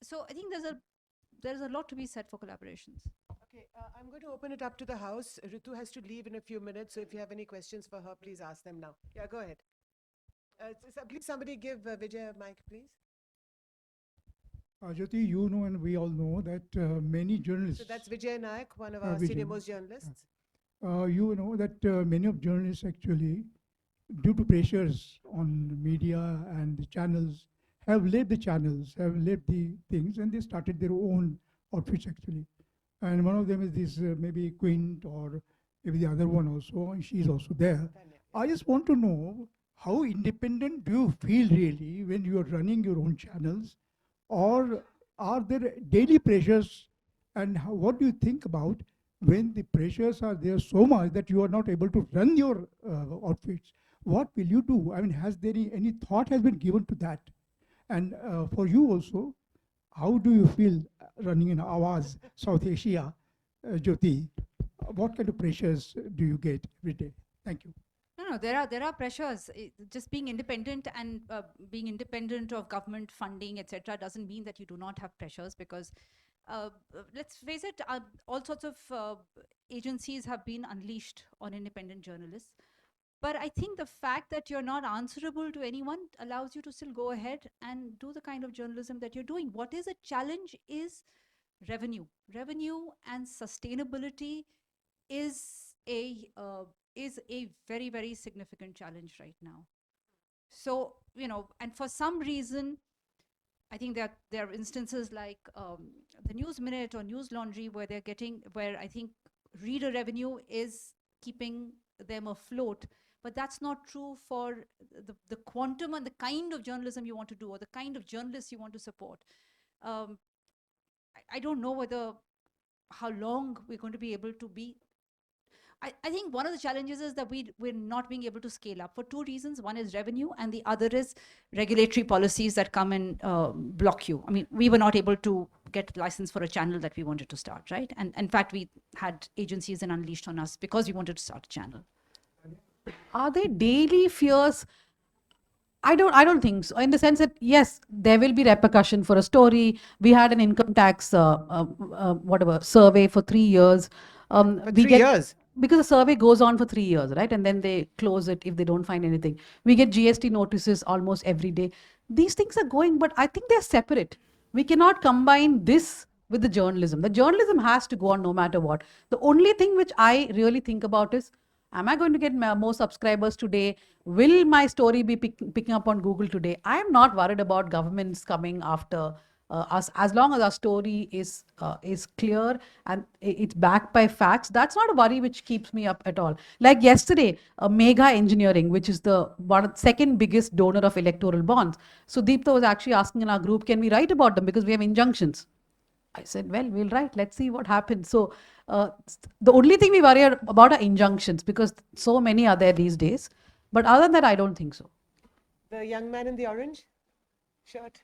So I think there's a lot to be said for collaborations. Okay, I'm going to open it up to the house. Ritu has to leave in a few minutes, so if you have any questions for her, please ask them now. Yeah, go ahead. Please, somebody give Vijay a mic, please. Jyoti, you know, and we all know that many journalists. So that's Vijay Nayak, one of Uh, our Vijay. senior most journalists. You know that many of journalists actually, due to pressures on media and the channels, have left the channels, have left the things, and they started their own outfits actually. And one of them is this maybe Quint, or maybe the other one also, and she's also there. Dhanya. I just want to know, how independent do you feel really when you are running your own channels, or are there daily pressures, and what do you think about when the pressures are there so much that you are not able to run your outfits? What will you do? I mean, has there any thought has been given to that? And for you also, how do you feel running in Awaaz, South Asia, Jyoti? What kind of pressures do you get every day? Thank you. No, there are pressures. Just being independent and being independent of government funding, etc., doesn't mean that you do not have pressures, because let's face it, all sorts of agencies have been unleashed on independent journalists. But I think the fact that you're not answerable to anyone allows you to still go ahead and do the kind of journalism that you're doing. What is a challenge is revenue. Revenue and sustainability is a very, very significant challenge right now. So, and for some reason, I think there are instances like the News Minute or News Laundry where I think reader revenue is keeping them afloat. But that's not true for the quantum and the kind of journalism you want to do, or the kind of journalists you want to support. I don't know how long we're going to be able to be. I think one of the challenges is that we're not being able to scale up for two reasons. One is revenue, and the other is regulatory policies that come and block you. I mean, we were not able to get license for a channel that we wanted to start, right? And in fact, we had agencies then unleashed on us because we wanted to start a channel. Are they daily fears? I don't think so. In the sense that, yes, there will be repercussion for a story. We had an income tax, survey for 3 years. For 3 years? Because the survey goes on for 3 years, right? And then they close it if they don't find anything. We get GST notices almost every day. These things are going, but I think they're separate. We cannot combine this with the journalism. The journalism has to go on no matter what. The only thing which I really think about is, am I going to get more subscribers today? Will my story be picking up on Google today? I am not worried about governments coming after us, as long as our story is clear and it's backed by facts. That's not a worry which keeps me up at all. Like yesterday, Mega Engineering, which is the second biggest donor of electoral bonds. So Deepta was actually asking in our group, can we write about them because we have injunctions? I said, well, we'll write. Let's see what happens. So the only thing we worry about are injunctions, because so many are there these days. But other than that, I don't think so. The young man in the orange shirt.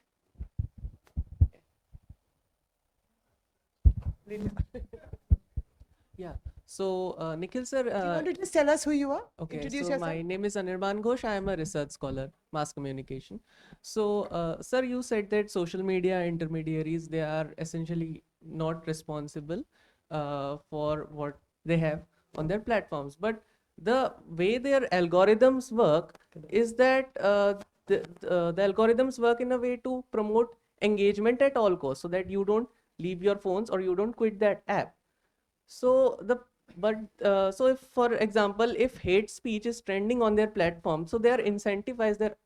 Yeah. So, Nikhil sir. Do you want to just tell us who you are? Okay. Introduce So yourself. my name is Anirban Ghosh. I am a research scholar, mass communication. So, sir, you said that social media intermediaries, they are essentially not responsible for what they have on their platforms. But the way their algorithms work is that the algorithms work in a way to promote engagement at all costs, so that you don't leave your phones or you don't quit that app. So so if, for example, if hate speech is trending on their platform, so they are incentivized, their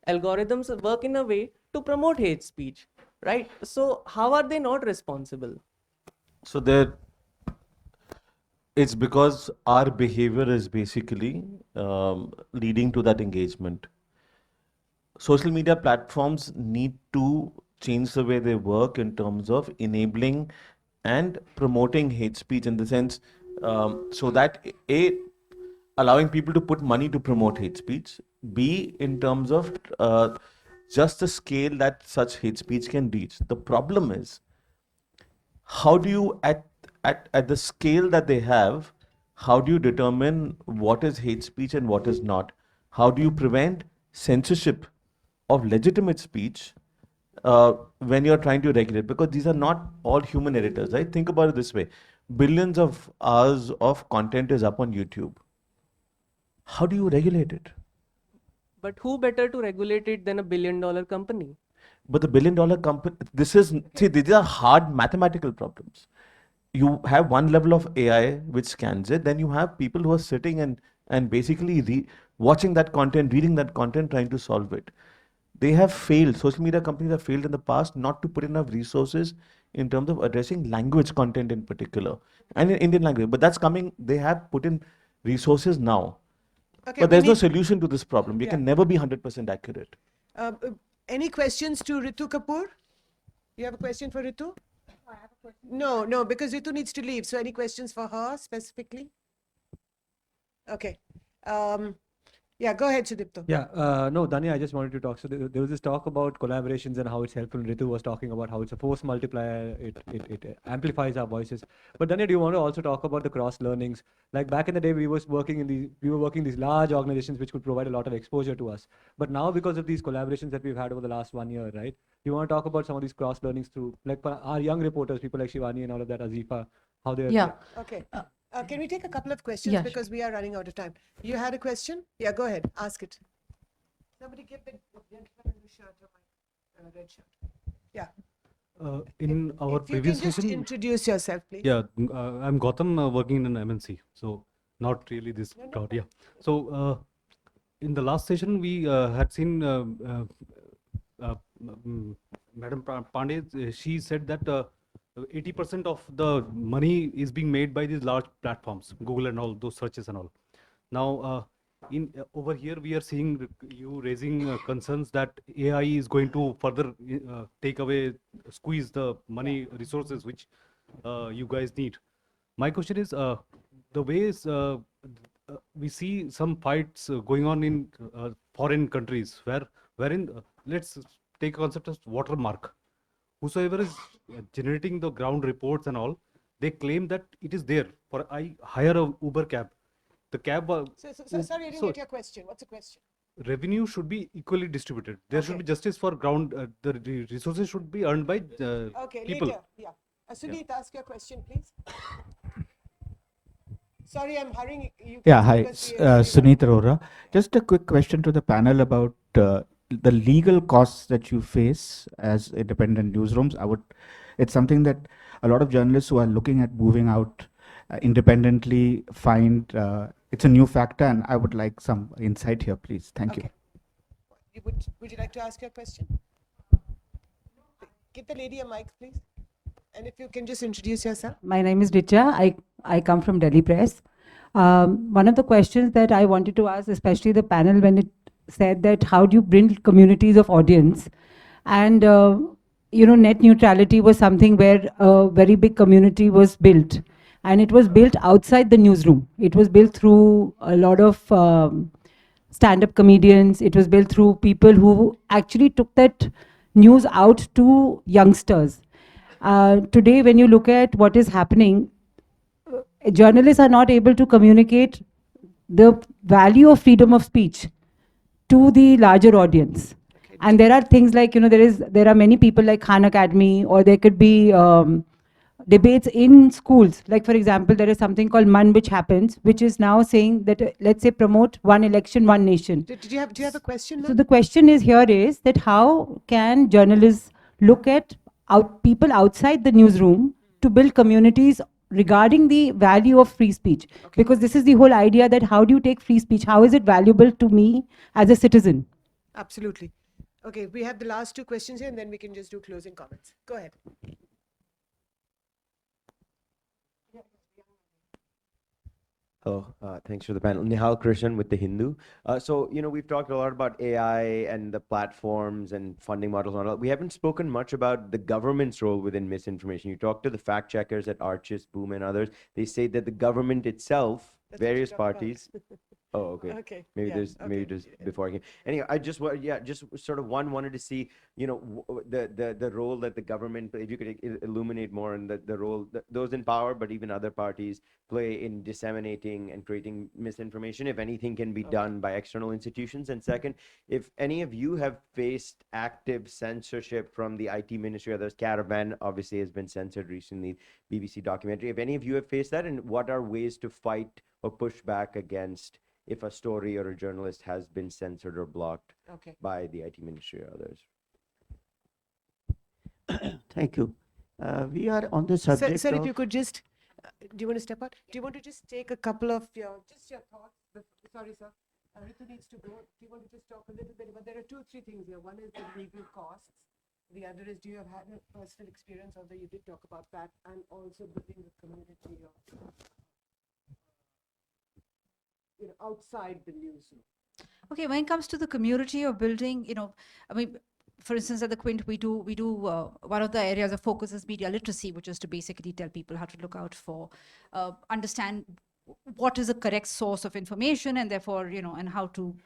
algorithms work in a way to promote hate speech, right? So how are they not responsible? So it's because our behavior is basically leading to that engagement. Social media platforms need to change the way they work in terms of enabling and promoting hate speech, in the sense so that allowing people to put money to promote hate speech, B, in terms of just the scale that such hate speech can reach. The problem is, how do you at the scale that they have, How do you determine what is hate speech and what is not? How do you prevent censorship of legitimate speech when you're trying to regulate? Because these are not all human editors, right? Think about it this way: billions of hours of content is up on YouTube. How do you regulate it? But who better to regulate it than a billion-dollar company? But the billion-dollar company, see, these are hard mathematical problems. You have one level of AI which scans it, then you have people who are sitting and basically watching that content, reading that content, trying to solve it. They have failed. Social media companies have failed in the past not to put enough resources in terms of addressing language content in particular and in Indian language. But that's coming. They have put in resources now. Okay, But we there's no need, solution to this problem. We Yeah. can never be 100% accurate. any questions to Ritu Kapur? You have a question for Ritu? No, no, because Ritu needs to leave. So any questions for her specifically? Okay. Yeah, go ahead, Sudipto. Yeah, no, Dhanya, I just wanted to talk. So there was this talk about collaborations and how it's helpful. Ritu was talking about how it's a force multiplier. It amplifies our voices. But Dhanya, do you want to also talk about the cross learnings? Like back in the day, we were working in these large organizations which could provide a lot of exposure to us. But now, because of these collaborations that we've had over the last 1 year, right? Do you want to talk about some of these cross learnings through, like for our young reporters, people like Shivani and all of that, Azifa, how they're Yeah. Okay. Can we take a couple of questions yeah, because we are running out of time? You had a question? Yeah, go ahead. Ask it. Somebody give the gentleman in the shirt a red shirt. Yeah. In our If you previous can just session, introduce yourself, please. yeah, I'm Gautam, working in an MNC, so not really this No, no, crowd. fine. Yeah. So in the last session, we had seen Madam Pandey. She said that 80% of the money is being made by these large platforms, Google and all those searches and all. Now, over here, we are seeing you raising concerns that AI is going to further take away, squeeze the money resources which you guys need. My question is, the ways we see some fights going on in foreign countries, wherein let's take a concept as watermark. Whosoever is generating the ground reports and all, they claim that it is there. For I hire a Uber cab, the cab. So sorry, I didn't get your question. What's the question? Revenue should be equally distributed. There should be justice for ground. The resources should be earned by Okay, people. later. Yeah. Sunit, ask your question, please. Sorry, I'm hurrying you. Yeah, hi, because we are really Sunit Arora. Just a quick question to the panel about the legal costs that you face as independent newsrooms. It's something that a lot of journalists who are looking at moving out independently find it's a new factor, and I would like some insight here, please. Thank you. Would you like to ask your question? Give the lady a mic, please. And if you can just introduce yourself. My name is Richa. I come from Delhi Press. One of the questions that I wanted to ask, especially the panel, when it said that how do you build communities of audience? And, net neutrality was something where a very big community was built. And it was built outside the newsroom. It was built through a lot of stand-up comedians. It was built through people who actually took that news out to youngsters. Today, when you look at what is happening, journalists are not able to communicate the value of freedom of speech to the larger audience. And there are things like, there are many people like Khan Academy, or there could be debates in schools. Like, for example, there is something called MAN, which happens, which is now saying that, let's say, promote one election, one nation. Do you have a question? So the question is that how can journalists look at people outside the newsroom to build communities regarding the value of free speech? Because this is the whole idea, that how do you take free speech? How is it valuable to me as a citizen? Absolutely. Okay, we have the last two questions here, and then we can just do closing comments. Go ahead. Oh, thanks for the panel. Nihal Krishan with The Hindu. So, we've talked a lot about AI and the platforms and funding models and all. We haven't spoken much about the government's role within misinformation. You talk to the fact checkers at Archis, Boom, and others. They say that the government itself, various parties, Oh, okay. Okay. Maybe yeah, there's maybe okay. just before I came. Anyway, I just just sort of wanted to see, you know, the role that the government, if you could illuminate more on the role that those in power, but even other parties play in disseminating and creating misinformation, if anything can be done by external institutions. And second, if any of you have faced active censorship from the IT ministry, or there's Caravan obviously has been censored recently, BBC documentary. If any of you have faced that, and what are ways to fight or push back against if a story or a journalist has been censored or blocked Okay. by the IT ministry or others? Thank you. We are on the Sir, subject sir, if of. you could just, do you want to step out? Do you want to just take a couple of your thoughts? Sorry, sir. Ritu needs to go. Do you want to just talk a little bit about, there are 2 or 3 things here. One is the legal costs. The other is, do you have had a personal experience, although you did talk about that, and also building the community of, outside the newsroom. Okay, when it comes to the community of building, I mean, for instance, at the Quint, we do one of the areas of focus is media literacy, which is to basically tell people how to look out for, understand what is a correct source of information, and therefore, and how to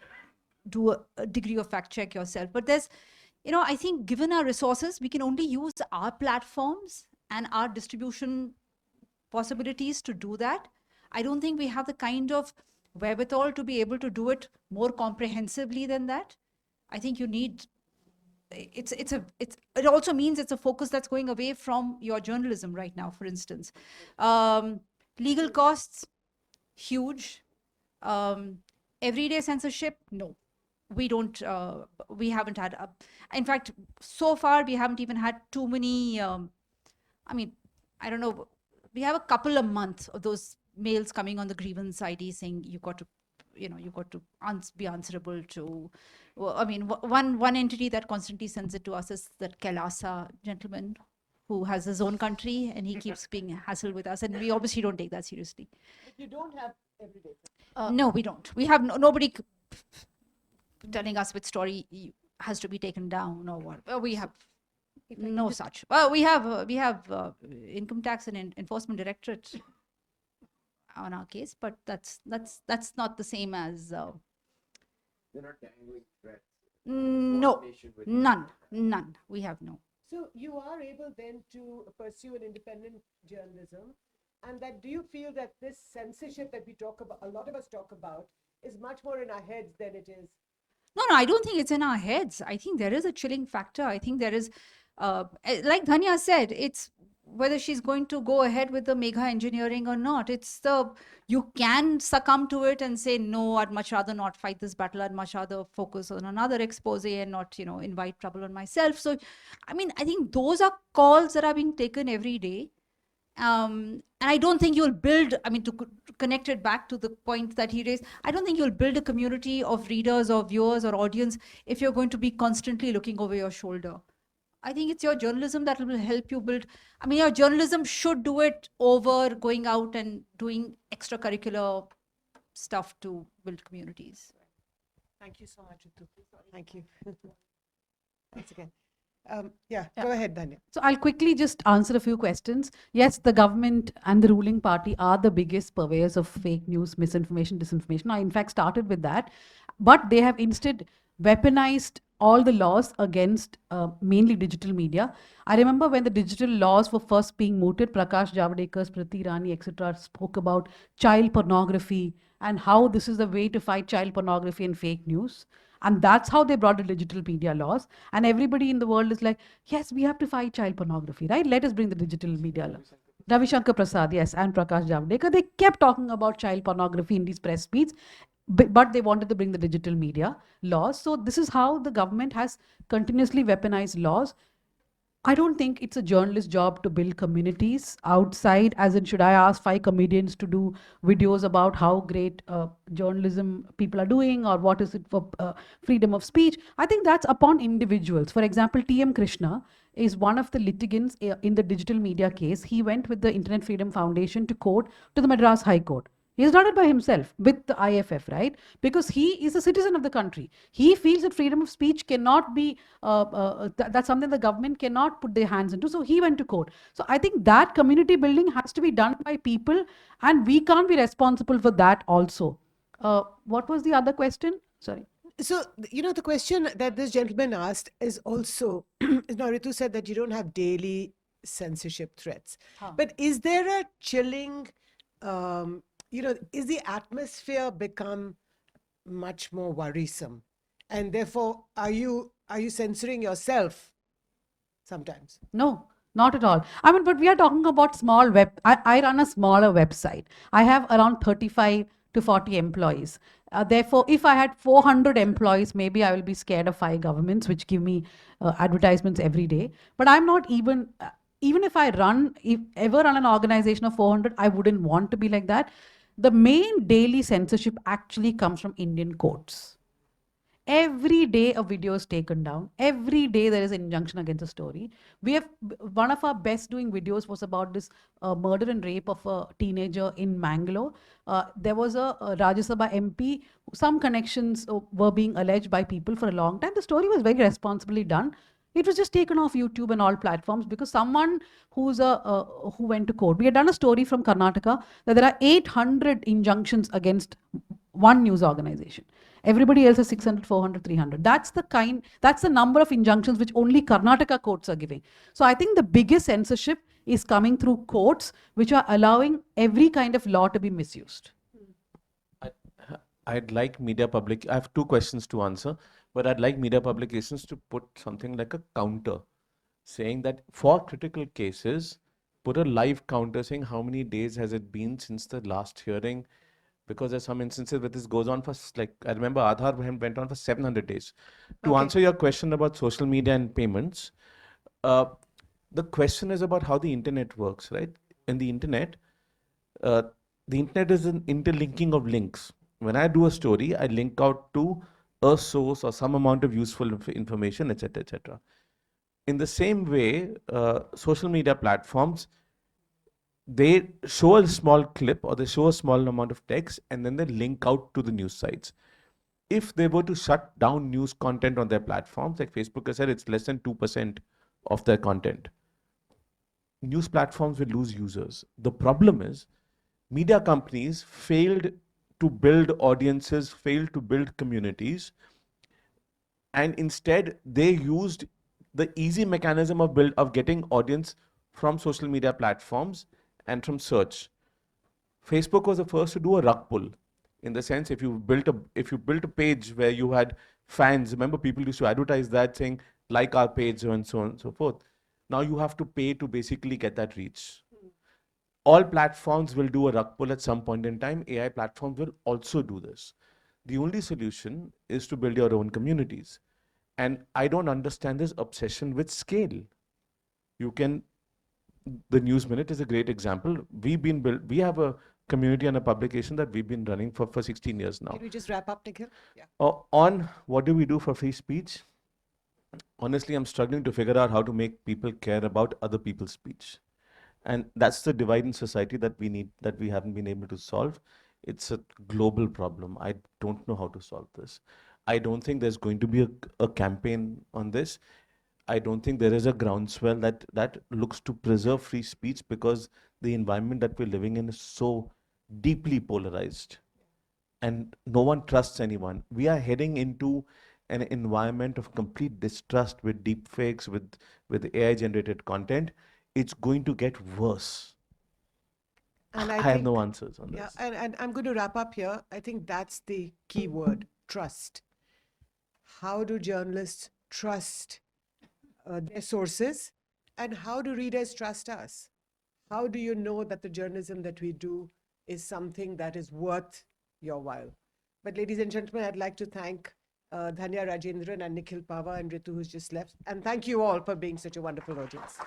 do a degree of fact check yourself. But there's, I think given our resources, we can only use our platforms and our distribution possibilities to do that. I don't think we have the kind of wherewithal to be able to do it more comprehensively than that. I think you need, it also means it's a focus that's going away from your journalism right now, for instance. Legal costs, huge. Everyday censorship, no. We don't, we haven't had, in fact, so far we haven't even had too many, I mean, I don't know, we have a couple of months of those mails coming on the grievance ID saying you've got to, you've got to be answerable to, I mean, one entity that constantly sends it to us is that Kailasa gentleman who has his own country, and he keeps being hassled with us, and we obviously don't take that seriously. But you don't have everyday. No, we don't. We have nobody telling us which story has to be taken down or what. Well, we have no such. Well, we have income tax and enforcement directorate on our case, but that's not the same as. They're not dangling threats. No, none. We have no. So you are able then to pursue an independent journalism, and that, do you feel that this censorship that we talk about, a lot of us talk about, is much more in our heads than it is? No, I don't think it's in our heads. I think there is a chilling factor. I think there is, like Dhanya said, it's whether she's going to go ahead with the mega engineering or not. It's you can succumb to it and say, no, I'd much rather not fight this battle. I'd much rather focus on another expose and not, invite trouble on myself. So, I mean, I think those are calls that are being taken every day. And I don't think you'll build, I mean, to connect it back to the point that he raised, I don't think you'll build a community of readers or viewers or audience if you're going to be constantly looking over your shoulder. I think it's your journalism that will help you build. I mean, your journalism should do it over going out and doing extracurricular stuff to build communities. Thank you so much, Ritu. Thank you. Thanks again. Yeah, go ahead, Dhanya. So I'll quickly just answer a few questions. Yes, the government and the ruling party are the biggest purveyors of fake news, misinformation, disinformation. I, in fact, started with that. But they have instead weaponized all the laws against mainly digital media. I remember when the digital laws were first being mooted, Prakash Javadekar, Smriti Irani, etc., spoke about child pornography and how this is the way to fight child pornography and fake news. And that's how they brought the digital media laws. And everybody in the world is like, yes, we have to fight child pornography, right? Let us bring the digital media law. Ravi Shankar Prasad, yes, and Prakash Javadekar, they kept talking about child pornography in these press meets, but they wanted to bring the digital media laws. So this is how the government has continuously weaponized laws. I don't think it's a journalist's job to build communities outside, as in, should I ask 5 comedians to do videos about how great journalism people are doing, or what is it for freedom of speech? I think that's upon individuals. For example, T.M. Krishna is one of the litigants in the digital media case. He went with the Internet Freedom Foundation to court, to the Madras High Court. He's done it by himself with the IFF, right? Because he is a citizen of the country. He feels that freedom of speech cannot be, that's something the government cannot put their hands into. So he went to court. So I think that community building has to be done by people, and we can't be responsible for that also. What was the other question? Sorry. So, the question that this gentleman asked is also, now Ritu said that you don't have daily censorship threats. Huh. But is there a chilling, is the atmosphere become much more worrisome? And therefore, are you censoring yourself sometimes? No, not at all. I mean, but we are talking about small I run a smaller website. I have around 35 to 40 employees. Therefore, if I had 400 employees, maybe I will be scared of 5 governments, which give me advertisements every day. But I'm not even if I ever run an organization of 400, I wouldn't want to be like that. The main daily censorship actually comes from Indian courts. Every day a video is taken down. Every day there is an injunction against a story. One of our best doing videos was about this murder and rape of a teenager in Mangalore. There was a Rajya Sabha MP. Some connections were being alleged by people for a long time. The story was very responsibly done. It was just taken off YouTube and all platforms because someone who went to court. We had done a story from Karnataka that there are 800 injunctions against one news organization. Everybody else has 600, 400, 300. That's the number of injunctions which only Karnataka courts are giving. So I think the biggest censorship is coming through courts which are allowing every kind of law to be misused. I'd like I have 2 questions to answer, but I'd like media publications to put something like a counter, saying that for critical cases, put a live counter saying how many days has it been since the last hearing, because there's some instances where this goes on for, like, I remember Aadhaar went on for 700 days. To answer your question about social media and payments, the question is about how the internet works, right? In the internet is an interlinking of links. When I do a story, I link out to a source or some amount of useful information, etc., etc. In the same way, social media platforms, they show a small clip or they show a small amount of text and then they link out to the news sites. If they were to shut down news content on their platforms, like Facebook has said, it's less than 2% of their content. News platforms will lose users. The problem is media companies failed to build audiences, failed to build communities, and instead they used the easy mechanism of getting audience from social media platforms and from search. Facebook was the first to do a rug pull, in the sense if you built a page where you had fans, remember people used to advertise that saying like our page and so on and so forth. Now you have to pay to basically get that reach. All platforms will do a rug pull at some point in time. AI platforms will also do this. The only solution is to build your own communities. And I don't understand this obsession with scale. The News Minute is a great example. We have a community and a publication that we've been running for 16 years now. Can we just wrap up, Nikhil? Yeah. On what do we do for free speech? Honestly, I'm struggling to figure out how to make people care about other people's speech. And that's the divide in society that we haven't been able to solve. It's a global problem. I don't know how to solve this. I don't think there's going to be a campaign on this. I don't think there is a groundswell that looks to preserve free speech, because the environment that we're living in is so deeply polarized and no one trusts anyone. We are heading into an environment of complete distrust with deepfakes, with AI generated content. It's going to get worse. And I have no answers on this. And I'm going to wrap up here. I think that's the key word, trust. How do journalists trust their sources? And how do readers trust us? How do you know that the journalism that we do is something that is worth your while? But ladies and gentlemen, I'd like to thank Dhanya, Rajendran, and Nikhil, Pahwa, and Ritu, who's just left. And thank you all for being such a wonderful audience.